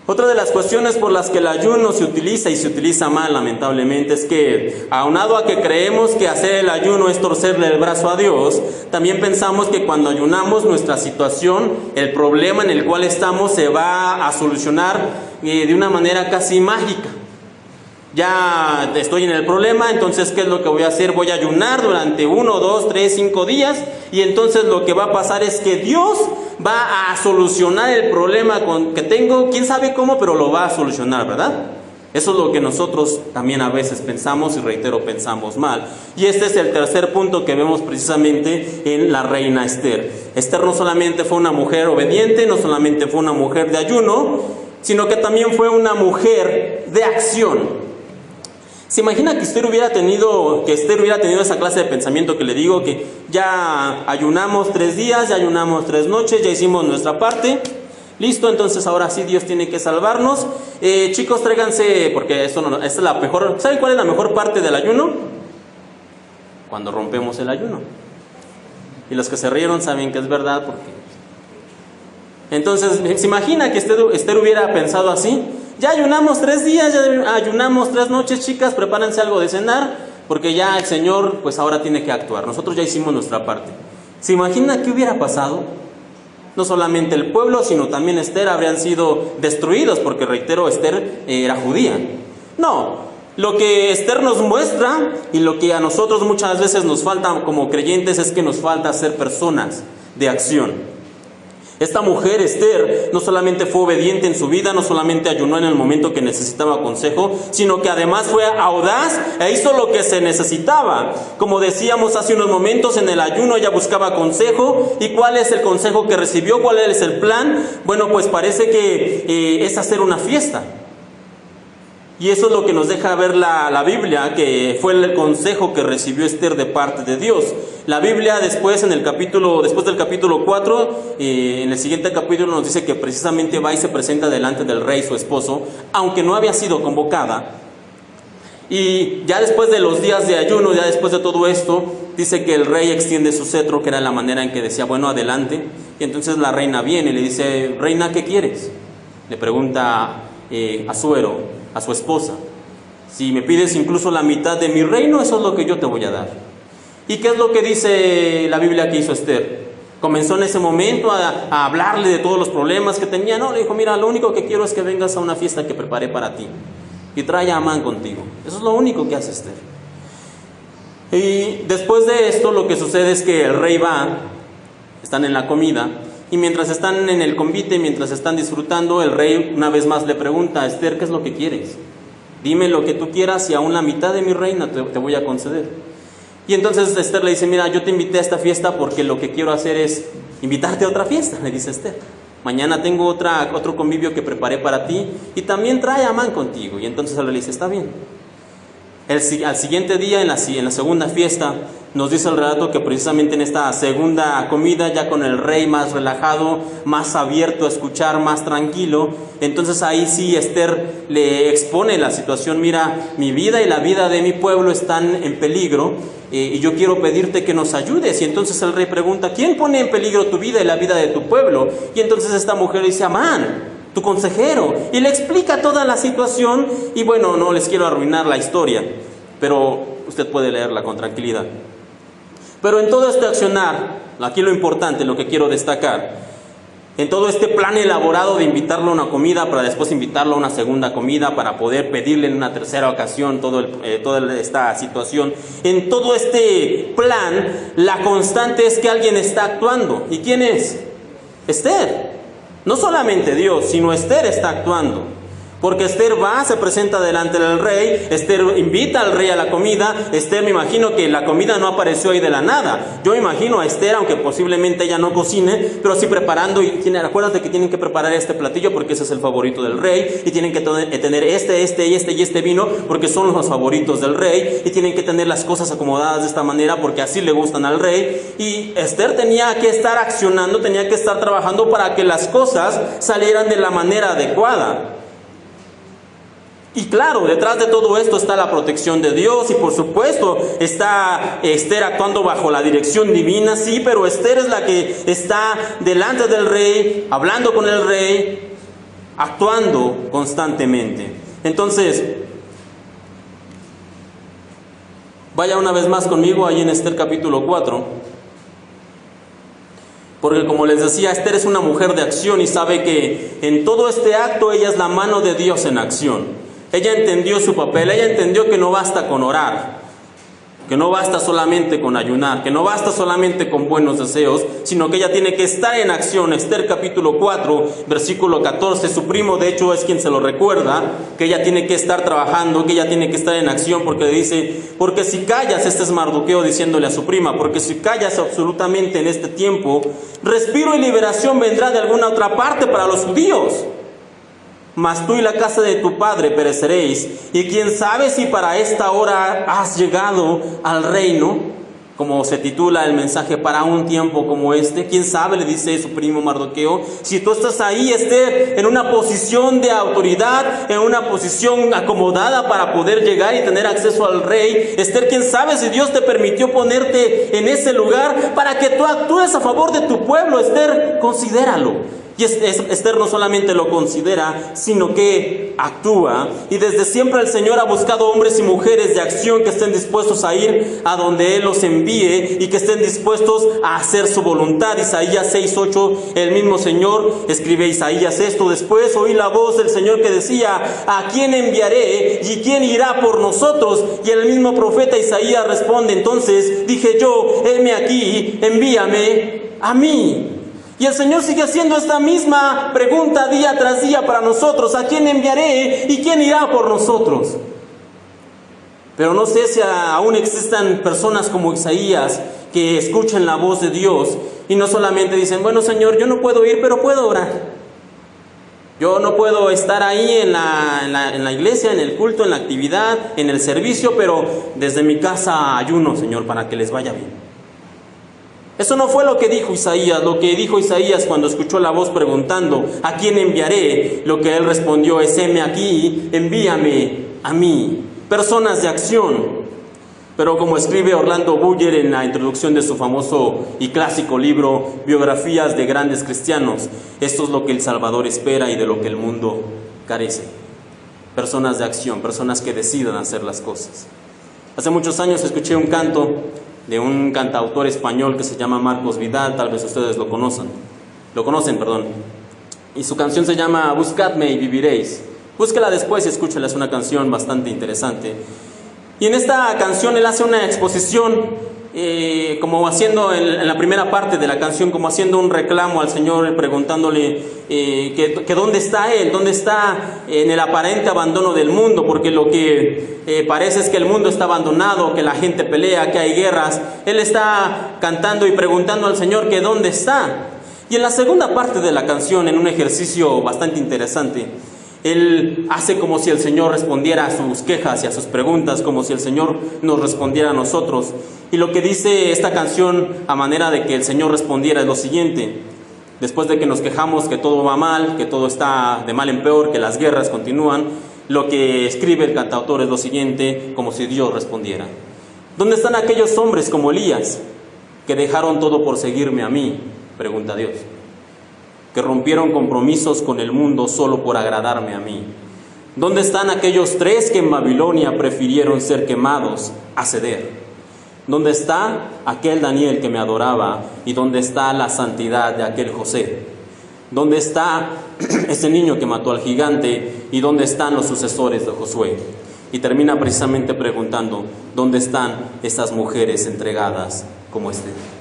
Otra de las cuestiones por las que el ayuno se utiliza y se utiliza mal, lamentablemente, es que aunado a que creemos que hacer el ayuno es torcerle el brazo a Dios, también pensamos que cuando ayunamos nuestra situación, el problema en el cual estamos se va a solucionar de una manera casi mágica. Ya estoy en el problema, entonces ¿qué es lo que voy a hacer? Voy a ayunar durante 1, 2, 3, 5 días y entonces lo que va a pasar es que Dios va a solucionar el problema que tengo, quién sabe cómo, pero lo va a solucionar, ¿verdad? Eso es lo que nosotros también a veces pensamos y reitero, pensamos mal. Y este es el tercer punto que vemos precisamente en la reina Esther. Esther no solamente fue una mujer obediente, no solamente fue una mujer de ayuno, sino que también fue una mujer de acción. ¿Se imagina que Esther hubiera tenido esa clase de pensamiento que le digo, que ya ayunamos 3 días, ya ayunamos 3 noches, ya hicimos nuestra parte, listo, entonces ahora sí Dios tiene que salvarnos? Chicos, tráiganse, porque esta es la mejor, ¿saben cuál es la mejor parte del ayuno? Cuando rompemos el ayuno. Y los que se rieron saben que es verdad, porque... Entonces, ¿se imagina que Esther hubiera pensado así? Ya ayunamos 3 días, ya ayunamos 3 noches, chicas, prepárense algo de cenar, porque ya el Señor, pues ahora tiene que actuar. Nosotros ya hicimos nuestra parte. ¿Se imagina qué hubiera pasado? No solamente el pueblo, sino también Esther habrían sido destruidos, porque reitero, Esther era judía. No, Lo que Esther nos muestra y lo que a nosotros muchas veces nos falta como creyentes es que nos falta ser personas de acción. Esta mujer, Esther, no solamente fue obediente en su vida, no solamente ayunó en el momento que necesitaba consejo, sino que además fue audaz e hizo lo que se necesitaba. Como decíamos hace unos momentos, en el ayuno ella buscaba consejo. ¿Y cuál es el consejo que recibió? ¿Cuál es el plan? Bueno, pues parece que es hacer una fiesta. Y eso es lo que nos deja ver la Biblia, que fue el consejo que recibió Esther de parte de Dios. La Biblia después del capítulo 4, en el siguiente capítulo nos dice que precisamente va y se presenta delante del rey, su esposo, aunque no había sido convocada. Y ya después de los días de ayuno, ya después de todo esto, dice que el rey extiende su cetro, que era la manera en que decía, bueno, adelante. Y entonces la reina viene y le dice, reina, ¿qué quieres? Le pregunta Asuero a su esposa, si me pides incluso la mitad de mi reino, eso es lo que yo te voy a dar. ¿Y qué es lo que dice la Biblia que hizo Esther? Comenzó en ese momento a hablarle de todos los problemas que tenía. No, le dijo, mira, lo único que quiero es que vengas a una fiesta que preparé para ti y trae a Amán contigo. Eso es lo único que hace Esther. Y después de esto lo que sucede es que el rey va, están en la comida, y mientras están en el convite, mientras están disfrutando, el rey una vez más le pregunta a Esther, ¿qué es lo que quieres? Dime lo que tú quieras y aún la mitad de mi reino te voy a conceder. Y entonces Esther le dice, mira, yo te invité a esta fiesta porque lo que quiero hacer es invitarte a otra fiesta, le dice Esther. Mañana tengo otro convivio que preparé para ti y también trae a Amán contigo. Y entonces él le dice, está bien. Al siguiente día, en la segunda fiesta, nos dice el relato que precisamente en esta segunda comida, ya con el rey más relajado, más abierto a escuchar, más tranquilo, entonces ahí sí Esther le expone la situación, mira, mi vida y la vida de mi pueblo están en peligro y yo quiero pedirte que nos ayudes. Y entonces el rey pregunta, ¿quién pone en peligro tu vida y la vida de tu pueblo? Y entonces esta mujer dice, Amán, tu consejero, y le explica toda la situación. Y bueno, no les quiero arruinar la historia, pero usted puede leerla con tranquilidad. Pero en todo este accionar, aquí lo importante, lo que quiero destacar, en todo este plan elaborado de invitarlo a una comida para después invitarlo a una segunda comida para poder pedirle en una tercera ocasión toda esta situación, en todo este plan, la constante es que alguien está actuando. ¿Y quién es? Esther. No solamente Dios, sino Esther está actuando. Porque Esther va, se presenta delante del rey, Esther invita al rey a la comida. Esther, me imagino que la comida no apareció ahí de la nada. Yo imagino a Esther, aunque posiblemente ella no cocine, pero sí preparando, y acuérdate que tienen que preparar este platillo porque ese es el favorito del rey, y tienen que tener este vino porque son los favoritos del rey, y tienen que tener las cosas acomodadas de esta manera porque así le gustan al rey. Y Esther tenía que estar accionando, tenía que estar trabajando para que las cosas salieran de la manera adecuada. Y claro, detrás de todo esto está la protección de Dios y por supuesto está Esther actuando bajo la dirección divina, sí, pero Esther es la que está delante del rey, hablando con el rey, actuando constantemente. Entonces, vaya una vez más conmigo ahí en Esther capítulo 4. Porque como les decía, Esther es una mujer de acción y sabe que en todo este acto ella es la mano de Dios en acción. Ella entendió su papel, ella entendió que no basta con orar, que no basta solamente con ayunar, que no basta solamente con buenos deseos, sino que ella tiene que estar en acción. Esther capítulo 4, versículo 14, su primo de hecho es quien se lo recuerda, que ella tiene que estar trabajando, que ella tiene que estar en acción, porque dice, porque si callas, este es Mardoqueo diciéndole a su prima, porque si callas absolutamente en este tiempo, respiro y liberación vendrá de alguna otra parte para los judíos. Mas tú y la casa de tu padre pereceréis, y quién sabe si para esta hora has llegado al reino, como se titula el mensaje, para un tiempo como este. Quién sabe, le dice su primo Mardoqueo, si tú estás ahí, Esther, en una posición de autoridad, en una posición acomodada para poder llegar y tener acceso al rey. Esther, quién sabe si Dios te permitió ponerte en ese lugar para que tú actúes a favor de tu pueblo. Esther, considéralo. Y Esther no solamente lo considera, sino que actúa. Y desde siempre el Señor ha buscado hombres y mujeres de acción que estén dispuestos a ir a donde Él los envíe y que estén dispuestos a hacer su voluntad. Isaías 6:8, el mismo Señor escribe Isaías esto: después oí la voz del Señor que decía, ¿a quién enviaré y quién irá por nosotros? Y el mismo profeta Isaías responde, entonces dije yo, heme aquí, envíame a mí. Y el Señor sigue haciendo esta misma pregunta día tras día para nosotros: ¿a quién enviaré y quién irá por nosotros? Pero no sé si aún existan personas como Isaías que escuchen la voz de Dios y no solamente dicen, bueno Señor, yo no puedo ir, pero puedo orar. Yo no puedo estar ahí en la iglesia, en el culto, en la actividad, en el servicio, pero desde mi casa ayuno, Señor, para que les vaya bien. Eso no fue lo que dijo Isaías. Lo que dijo Isaías cuando escuchó la voz preguntando, ¿a quién enviaré? Lo que él respondió es, heme aquí, envíame a mí. Personas de acción. Pero como escribe Orlando Buller en la introducción de su famoso y clásico libro, Biografías de Grandes Cristianos, esto es lo que el Salvador espera y de lo que el mundo carece. Personas de acción, personas que decidan hacer las cosas. Hace muchos años escuché un canto de un cantautor español que se llama Marcos Vidal, tal vez ustedes lo conocen, y su canción se llama Buscadme y viviréis. Búsquela después y escúchela, es una canción bastante interesante. Y en esta canción él hace una exposición, como haciendo en la primera parte de la canción, como haciendo un reclamo al Señor, preguntándole que dónde está Él, dónde está en el aparente abandono del mundo, porque lo que parece es que el mundo está abandonado, que la gente pelea, que hay guerras. Él está cantando y preguntando al Señor que dónde está. Y en la segunda parte de la canción, en un ejercicio bastante interesante, él hace como si el Señor respondiera a sus quejas y a sus preguntas, como si el Señor nos respondiera a nosotros. Y lo que dice esta canción a manera de que el Señor respondiera es lo siguiente: después de que nos quejamos que todo va mal, que todo está de mal en peor, que las guerras continúan, lo que escribe el cantautor es lo siguiente, como si Dios respondiera: ¿dónde están aquellos hombres como Elías que dejaron todo por seguirme a mí? Pregunta Dios. Que rompieron compromisos con el mundo solo por agradarme a mí. ¿Dónde están aquellos 3 que en Babilonia prefirieron ser quemados a ceder? ¿Dónde está aquel Daniel que me adoraba? ¿Y dónde está la santidad de aquel José? ¿Dónde está ese niño que mató al gigante? ¿Y dónde están los sucesores de Josué? Y termina precisamente preguntando, ¿dónde están estas mujeres entregadas como Esther?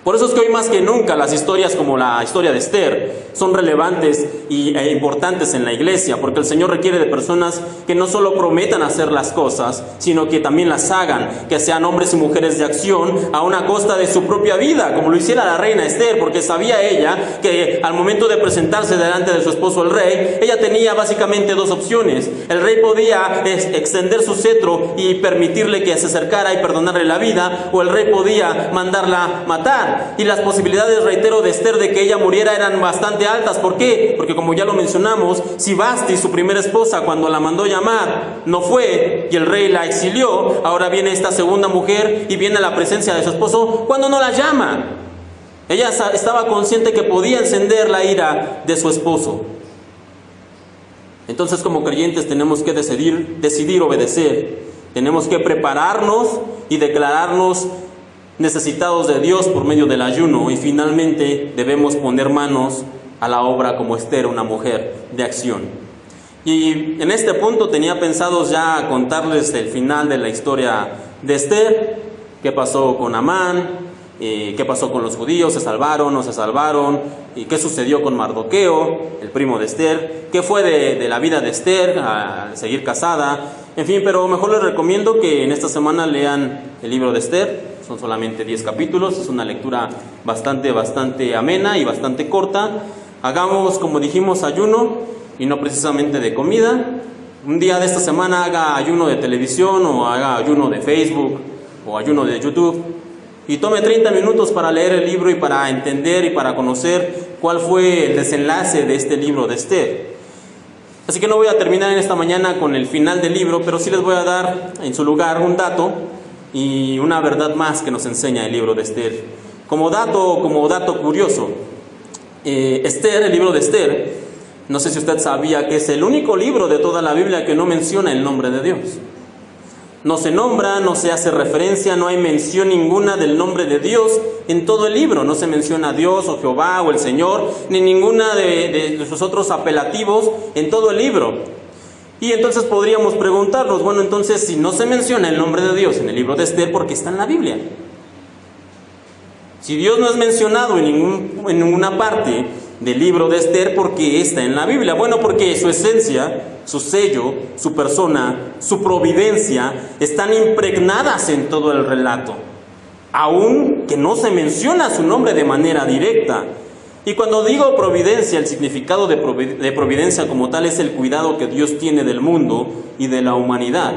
Por eso es que hoy más que nunca las historias como la historia de Esther son relevantes e importantes en la iglesia, porque el Señor requiere de personas que no solo prometan hacer las cosas, sino que también las hagan, que sean hombres y mujeres de acción a una costa de su propia vida, como lo hiciera la reina Esther, porque sabía ella que al momento de presentarse delante de su esposo el rey, ella tenía básicamente 2 opciones. El rey podía extender su cetro y permitirle que se acercara y perdonarle la vida, o el rey podía mandarla matar. Y las posibilidades, reitero, de Esther de que ella muriera eran bastante altas. ¿Por qué? Porque como ya lo mencionamos, si Vasti, su primera esposa, cuando la mandó llamar, no fue y el rey la exilió, ahora viene esta segunda mujer y viene a la presencia de su esposo cuando no la llama. Ella estaba consciente que podía encender la ira de su esposo. Entonces, como creyentes tenemos que decidir obedecer. Tenemos que prepararnos y declararnos necesitados de Dios por medio del ayuno, y finalmente debemos poner manos a la obra como Esther, una mujer de acción. Y en este punto tenía pensados ya contarles el final de la historia de Esther, qué pasó con Amán, qué pasó con los judíos, se salvaron, no se salvaron, y qué sucedió con Mardoqueo, el primo de Esther, qué fue de la vida de Esther al seguir casada, en fin. Pero mejor les recomiendo que en esta semana lean el libro de Esther. Son solamente 10 capítulos, es una lectura bastante amena y bastante corta. Hagamos, como dijimos, ayuno y no precisamente de comida. Un día de esta semana haga ayuno de televisión, o haga ayuno de Facebook, o ayuno de YouTube, y tome 30 minutos para leer el libro y para entender y para conocer cuál fue el desenlace de este libro de Esther. Así que no voy a terminar en esta mañana con el final del libro, pero sí les voy a dar en su lugar un dato y una verdad más que nos enseña el libro de Esther. Como dato curioso, Esther, el libro de Esther, no sé si usted sabía que es el único libro de toda la Biblia que no menciona el nombre de Dios. No se nombra, no se hace referencia, no hay mención ninguna del nombre de Dios en todo el libro. No se menciona a Dios o Jehová o el Señor, ni ninguna de sus otros apelativos en todo el libro. Y entonces podríamos preguntarnos, bueno, entonces si no se menciona el nombre de Dios en el libro de Esther, ¿por qué está en la Biblia? Si Dios no es mencionado en ninguna parte del libro de Esther, ¿por qué está en la Biblia? Bueno, porque su esencia, su sello, su persona, su providencia están impregnadas en todo el relato, aun que no se menciona su nombre de manera directa. Y cuando digo providencia, el significado de providencia como tal es el cuidado que Dios tiene del mundo y de la humanidad.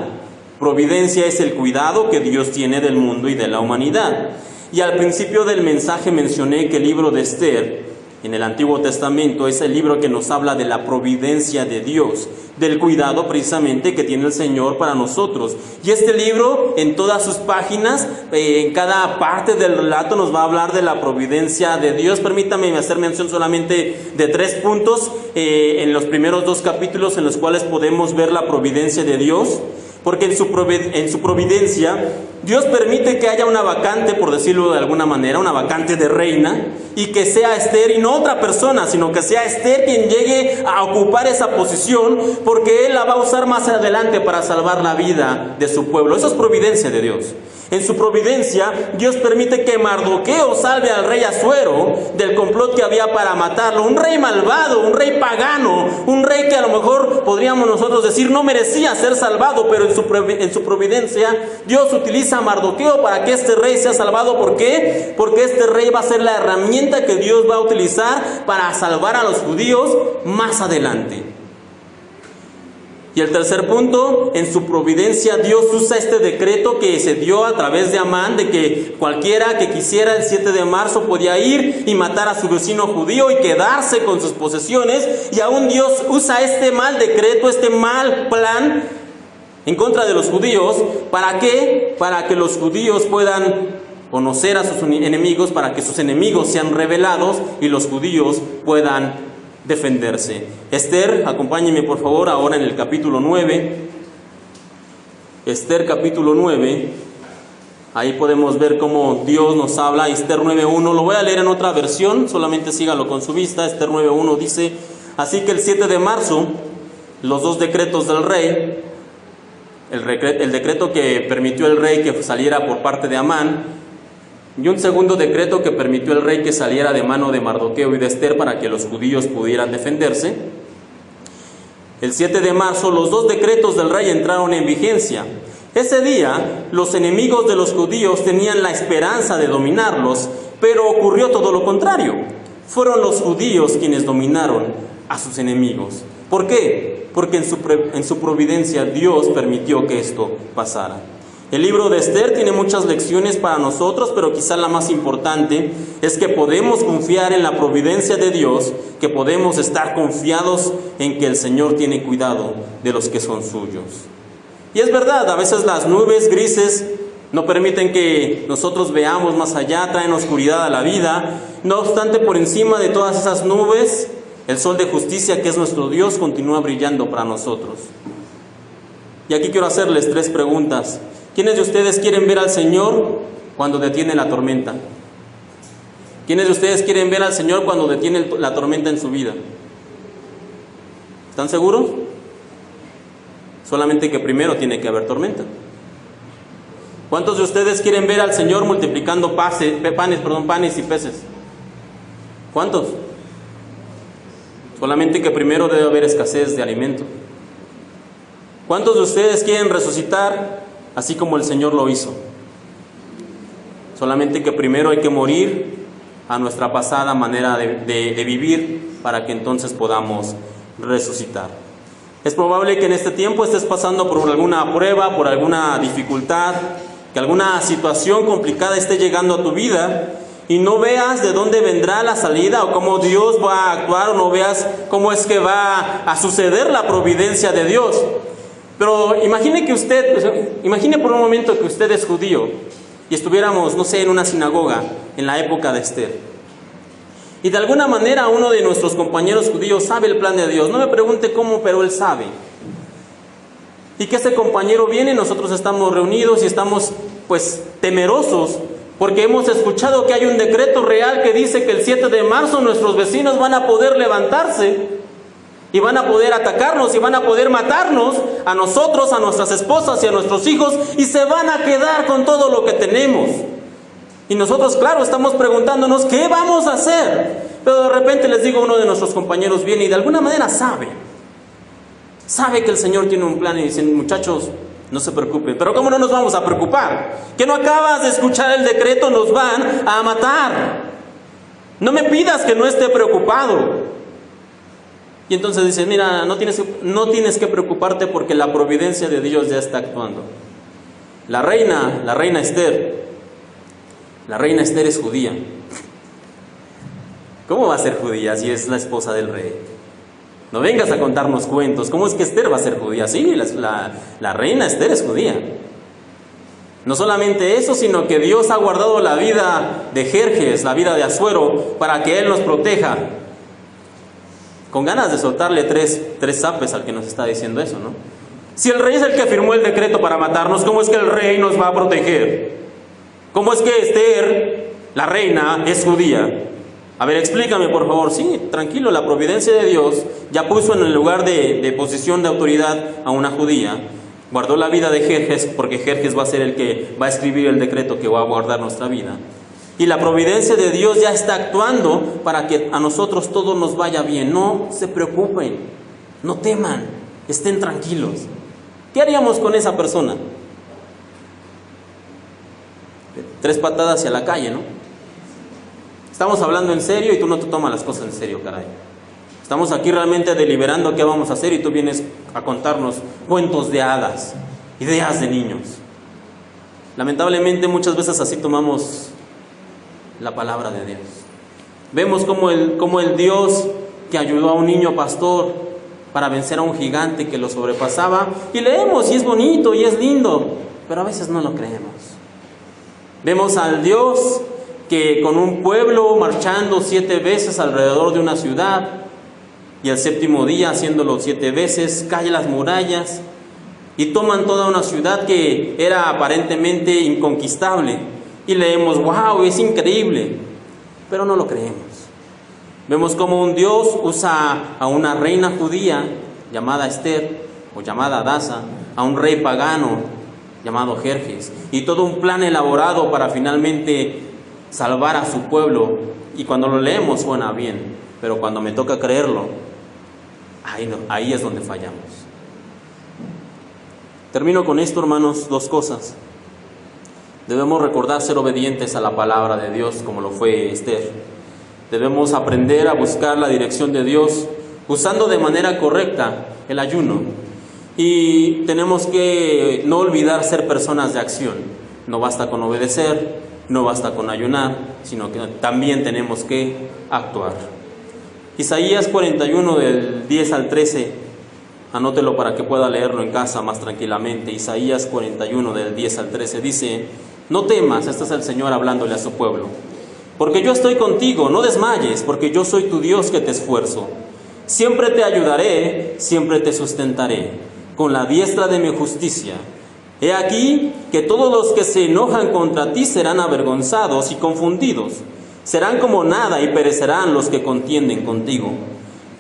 Providencia es el cuidado que Dios tiene del mundo y de la humanidad. Y al principio del mensaje mencioné que el libro de Esther en el Antiguo Testamento es el libro que nos habla de la providencia de Dios, del cuidado precisamente que tiene el Señor para nosotros. Y este libro, en todas sus páginas, en cada parte del relato nos va a hablar de la providencia de Dios. Permítame hacer mención solamente de 3 puntos en los primeros 2 capítulos en los cuales podemos ver la providencia de Dios. Porque en su providencia, Dios permite que haya una vacante, por decirlo de alguna manera, una vacante de reina, y que sea Esther y no otra persona, sino que sea Esther quien llegue a ocupar esa posición, porque Él la va a usar más adelante para salvar la vida de su pueblo. Eso es providencia de Dios. En su providencia, Dios permite que Mardoqueo salve al rey Asuero del complot que había para matarlo. Un rey malvado, un rey pagano, un rey que a lo mejor podríamos nosotros decir no merecía ser salvado, pero en su providencia Dios utiliza a Mardoqueo para que este rey sea salvado. ¿Por qué? Porque este rey va a ser la herramienta que Dios va a utilizar para salvar a los judíos más adelante. Y el tercer punto, en su providencia Dios usa este decreto que se dio a través de Amán, de que cualquiera que quisiera el 7 de marzo podía ir y matar a su vecino judío y quedarse con sus posesiones. Y aún Dios usa este mal decreto, este mal plan en contra de los judíos. ¿Para qué? Para que los judíos puedan conocer a sus enemigos, para que sus enemigos sean revelados y los judíos puedan defenderse. Esther, acompáñenme por favor ahora en el capítulo 9. Esther capítulo 9. Ahí podemos ver cómo Dios nos habla. Esther 9.1, lo voy a leer en otra versión, solamente sígalo con su vista. Esther 9.1 dice: así que el 7 de marzo, los 2 decretos del rey, el decreto que permitió el rey que saliera por parte de Amán, y un segundo decreto que permitió el rey que saliera de mano de Mardoqueo y de Esther para que los judíos pudieran defenderse. El 7 de marzo los 2 decretos del rey entraron en vigencia. Ese día los enemigos de los judíos tenían la esperanza de dominarlos, pero ocurrió todo lo contrario. Fueron los judíos quienes dominaron a sus enemigos. ¿Por qué? Porque en su providencia Dios permitió que esto pasara. El libro de Esther tiene muchas lecciones para nosotros, pero quizá la más importante es que podemos confiar en la providencia de Dios, que podemos estar confiados en que el Señor tiene cuidado de los que son suyos. Y es verdad, a veces las nubes grises no permiten que nosotros veamos más allá, traen oscuridad a la vida. No obstante, por encima de todas esas nubes, el sol de justicia, que es nuestro Dios, continúa brillando para nosotros. Y aquí quiero hacerles 3 preguntas. ¿Quiénes de ustedes quieren ver al Señor cuando detiene la tormenta? ¿Quiénes de ustedes quieren ver al Señor cuando detiene la tormenta en su vida? ¿Están seguros? Solamente que primero tiene que haber tormenta. ¿Cuántos de ustedes quieren ver al Señor multiplicando panes y peces? ¿Cuántos? Solamente que primero debe haber escasez de alimento. ¿Cuántos de ustedes quieren resucitar así como el Señor lo hizo? Solamente que primero hay que morir a nuestra pasada manera de vivir para que entonces podamos resucitar. Es probable que en este tiempo estés pasando por alguna prueba, por alguna dificultad, que alguna situación complicada esté llegando a tu vida y no veas de dónde vendrá la salida o cómo Dios va a actuar, o no veas cómo es que va a suceder la providencia de Dios. Pero imagine por un momento que usted es judío y estuviéramos, no sé, en una sinagoga en la época de Esther. Y de alguna manera uno de nuestros compañeros judíos sabe el plan de Dios. No me pregunte cómo, pero él sabe. Y que ese compañero viene, nosotros estamos reunidos y estamos pues temerosos porque hemos escuchado que hay un decreto real que dice que el 7 de marzo nuestros vecinos van a poder levantarse y van a poder atacarnos y van a poder matarnos a nosotros, a nuestras esposas y a nuestros hijos, y se van a quedar con todo lo que tenemos. Y nosotros, claro, estamos preguntándonos ¿qué vamos a hacer? Pero de repente les digo, uno de nuestros compañeros viene y de alguna manera sabe que el Señor tiene un plan y dicen: muchachos, no se preocupen. Pero ¿cómo no nos vamos a preocupar? ¿Que no acabas de escuchar el decreto? Nos van a matar. No me pidas que no esté preocupado. Y entonces dice: mira, no tienes que preocuparte porque la providencia de Dios ya está actuando. La reina Esther es judía. ¿Cómo va a ser judía si es la esposa del rey? No vengas a contarnos cuentos. ¿Cómo es que Esther va a ser judía? Sí, la reina Esther es judía. No solamente eso, sino que Dios ha guardado la vida de Jerjes, la vida de Asuero, para que Él nos proteja. Con ganas de soltarle tres zapes al que nos está diciendo eso, ¿no? Si el rey es el que firmó el decreto para matarnos, ¿cómo es que el rey nos va a proteger? ¿Cómo es que Esther, la reina, es judía? A ver, explícame por favor. Sí, tranquilo, la providencia de Dios ya puso en el lugar de posición de autoridad a una judía. Guardó la vida de Jerjes, porque Jerjes va a ser el que va a escribir el decreto que va a guardar nuestra vida. Y la providencia de Dios ya está actuando para que a nosotros todo nos vaya bien. No se preocupen, no teman, estén tranquilos. ¿Qué haríamos con esa persona? 3 patadas hacia la calle, ¿no? Estamos hablando en serio y tú no te tomas las cosas en serio, caray. Estamos aquí realmente deliberando qué vamos a hacer y tú vienes a contarnos cuentos de hadas, ideas de niños. Lamentablemente muchas veces así tomamos la palabra de Dios. Vemos como el Dios que ayudó a un niño pastor para vencer a un gigante que lo sobrepasaba, y leemos y es bonito y es lindo, pero a veces no lo creemos. Vemos al Dios que con un pueblo marchando 7 veces alrededor de una ciudad, y el 7º día haciéndolo 7 veces, caen las murallas y toman toda una ciudad que era aparentemente inconquistable, y leemos: wow, es increíble, pero no lo creemos. Vemos como un Dios usa a una reina judía llamada Esther o llamada Adasa, a un rey pagano llamado Jerjes, y todo un plan elaborado para finalmente salvar a su pueblo. Y cuando lo leemos suena bien, pero cuando me toca creerlo, ahí es donde fallamos. Termino con esto, hermanos, 2 cosas. Debemos recordar ser obedientes a la palabra de Dios como lo fue Esther. Debemos aprender a buscar la dirección de Dios usando de manera correcta el ayuno. Y tenemos que no olvidar ser personas de acción. No basta con obedecer, no basta con ayunar, sino que también tenemos que actuar. Isaías 41 del 10 al 13, anótelo para que pueda leerlo en casa más tranquilamente. Isaías 41 del 10 al 13 dice: no temas, este es el Señor hablándole a su pueblo, porque yo estoy contigo, no desmayes, porque yo soy tu Dios que te esfuerzo. Siempre te ayudaré, siempre te sustentaré, con la diestra de mi justicia. He aquí que todos los que se enojan contra ti serán avergonzados y confundidos. Serán como nada y perecerán los que contienden contigo.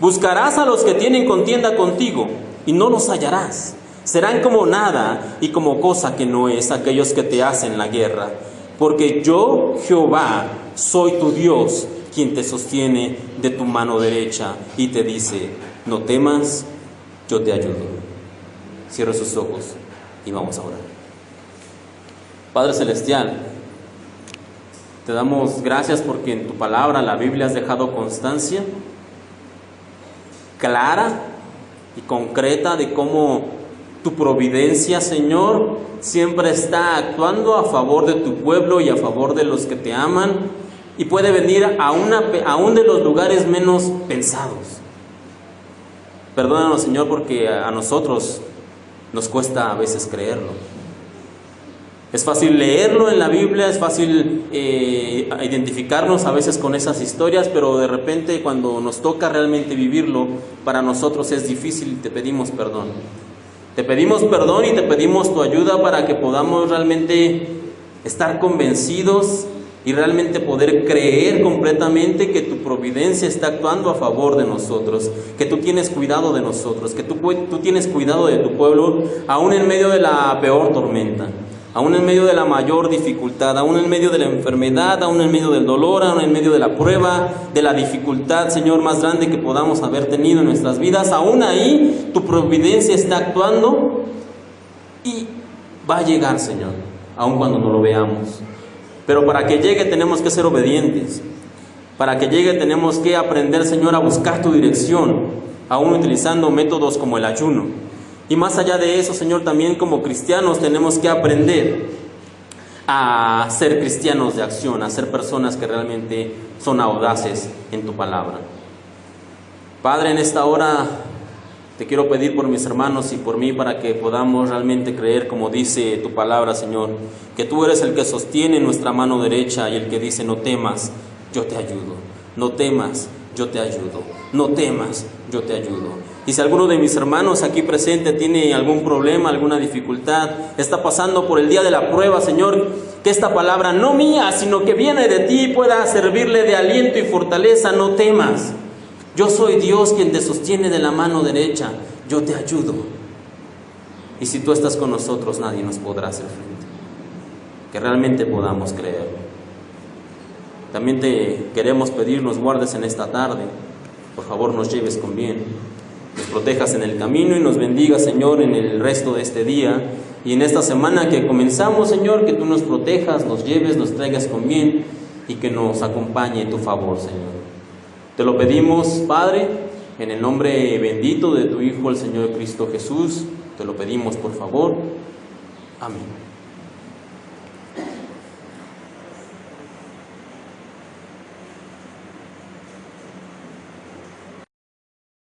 Buscarás a los que tienen contienda contigo y no los hallarás. Serán como nada y como cosa que no es aquellos que te hacen la guerra. Porque yo, Jehová, soy tu Dios, quien te sostiene de tu mano derecha y te dice: no temas, yo te ayudo. Cierra sus ojos y vamos a orar. Padre Celestial, te damos gracias porque en tu palabra, la Biblia, has dejado constancia clara y concreta de cómo tu providencia, Señor, siempre está actuando a favor de tu pueblo y a favor de los que te aman, y puede venir aún de los lugares menos pensados. Perdónanos, Señor, porque a nosotros nos cuesta a veces creerlo. Es fácil leerlo en la Biblia, es fácil identificarnos a veces con esas historias, pero de repente cuando nos toca realmente vivirlo, para nosotros es difícil y te pedimos perdón. Te pedimos perdón y te pedimos tu ayuda para que podamos realmente estar convencidos y realmente poder creer completamente que tu providencia está actuando a favor de nosotros, que tú tienes cuidado de nosotros, que tú tienes cuidado de tu pueblo, aún en medio de la peor tormenta, aún en medio de la mayor dificultad, aún en medio de la enfermedad, aún en medio del dolor, aún en medio de la prueba, de la dificultad, Señor, más grande que podamos haber tenido en nuestras vidas. Aún ahí tu providencia está actuando y va a llegar, Señor, aun cuando no lo veamos. Pero para que llegue tenemos que ser obedientes. Para que llegue tenemos que aprender, Señor, a buscar tu dirección, aún utilizando métodos como el ayuno. Y más allá de eso, Señor, también como cristianos tenemos que aprender a ser cristianos de acción, a ser personas que realmente son audaces en tu palabra. Padre, en esta hora te quiero pedir por mis hermanos y por mí para que podamos realmente creer como dice tu palabra, Señor, que tú eres el que sostiene nuestra mano derecha y el que dice: no temas, yo te ayudo. No temas, yo te ayudo. No temas, yo te ayudo. Y si alguno de mis hermanos aquí presente tiene algún problema, alguna dificultad, está pasando por el día de la prueba, Señor, que esta palabra no mía, sino que viene de ti, pueda servirle de aliento y fortaleza. No temas. Yo soy Dios quien te sostiene de la mano derecha, yo te ayudo. Y si tú estás con nosotros, nadie nos podrá hacer frente. Que realmente podamos creerlo. También te queremos pedir, nos guardes en esta tarde. Por favor, nos lleves con bien. Nos protejas en el camino y nos bendigas, Señor, en el resto de este día. Y en esta semana que comenzamos, Señor, que tú nos protejas, nos lleves, nos traigas con bien y que nos acompañe tu favor, Señor. Te lo pedimos, Padre, en el nombre bendito de tu Hijo, el Señor Cristo Jesús. Te lo pedimos, por favor. Amén.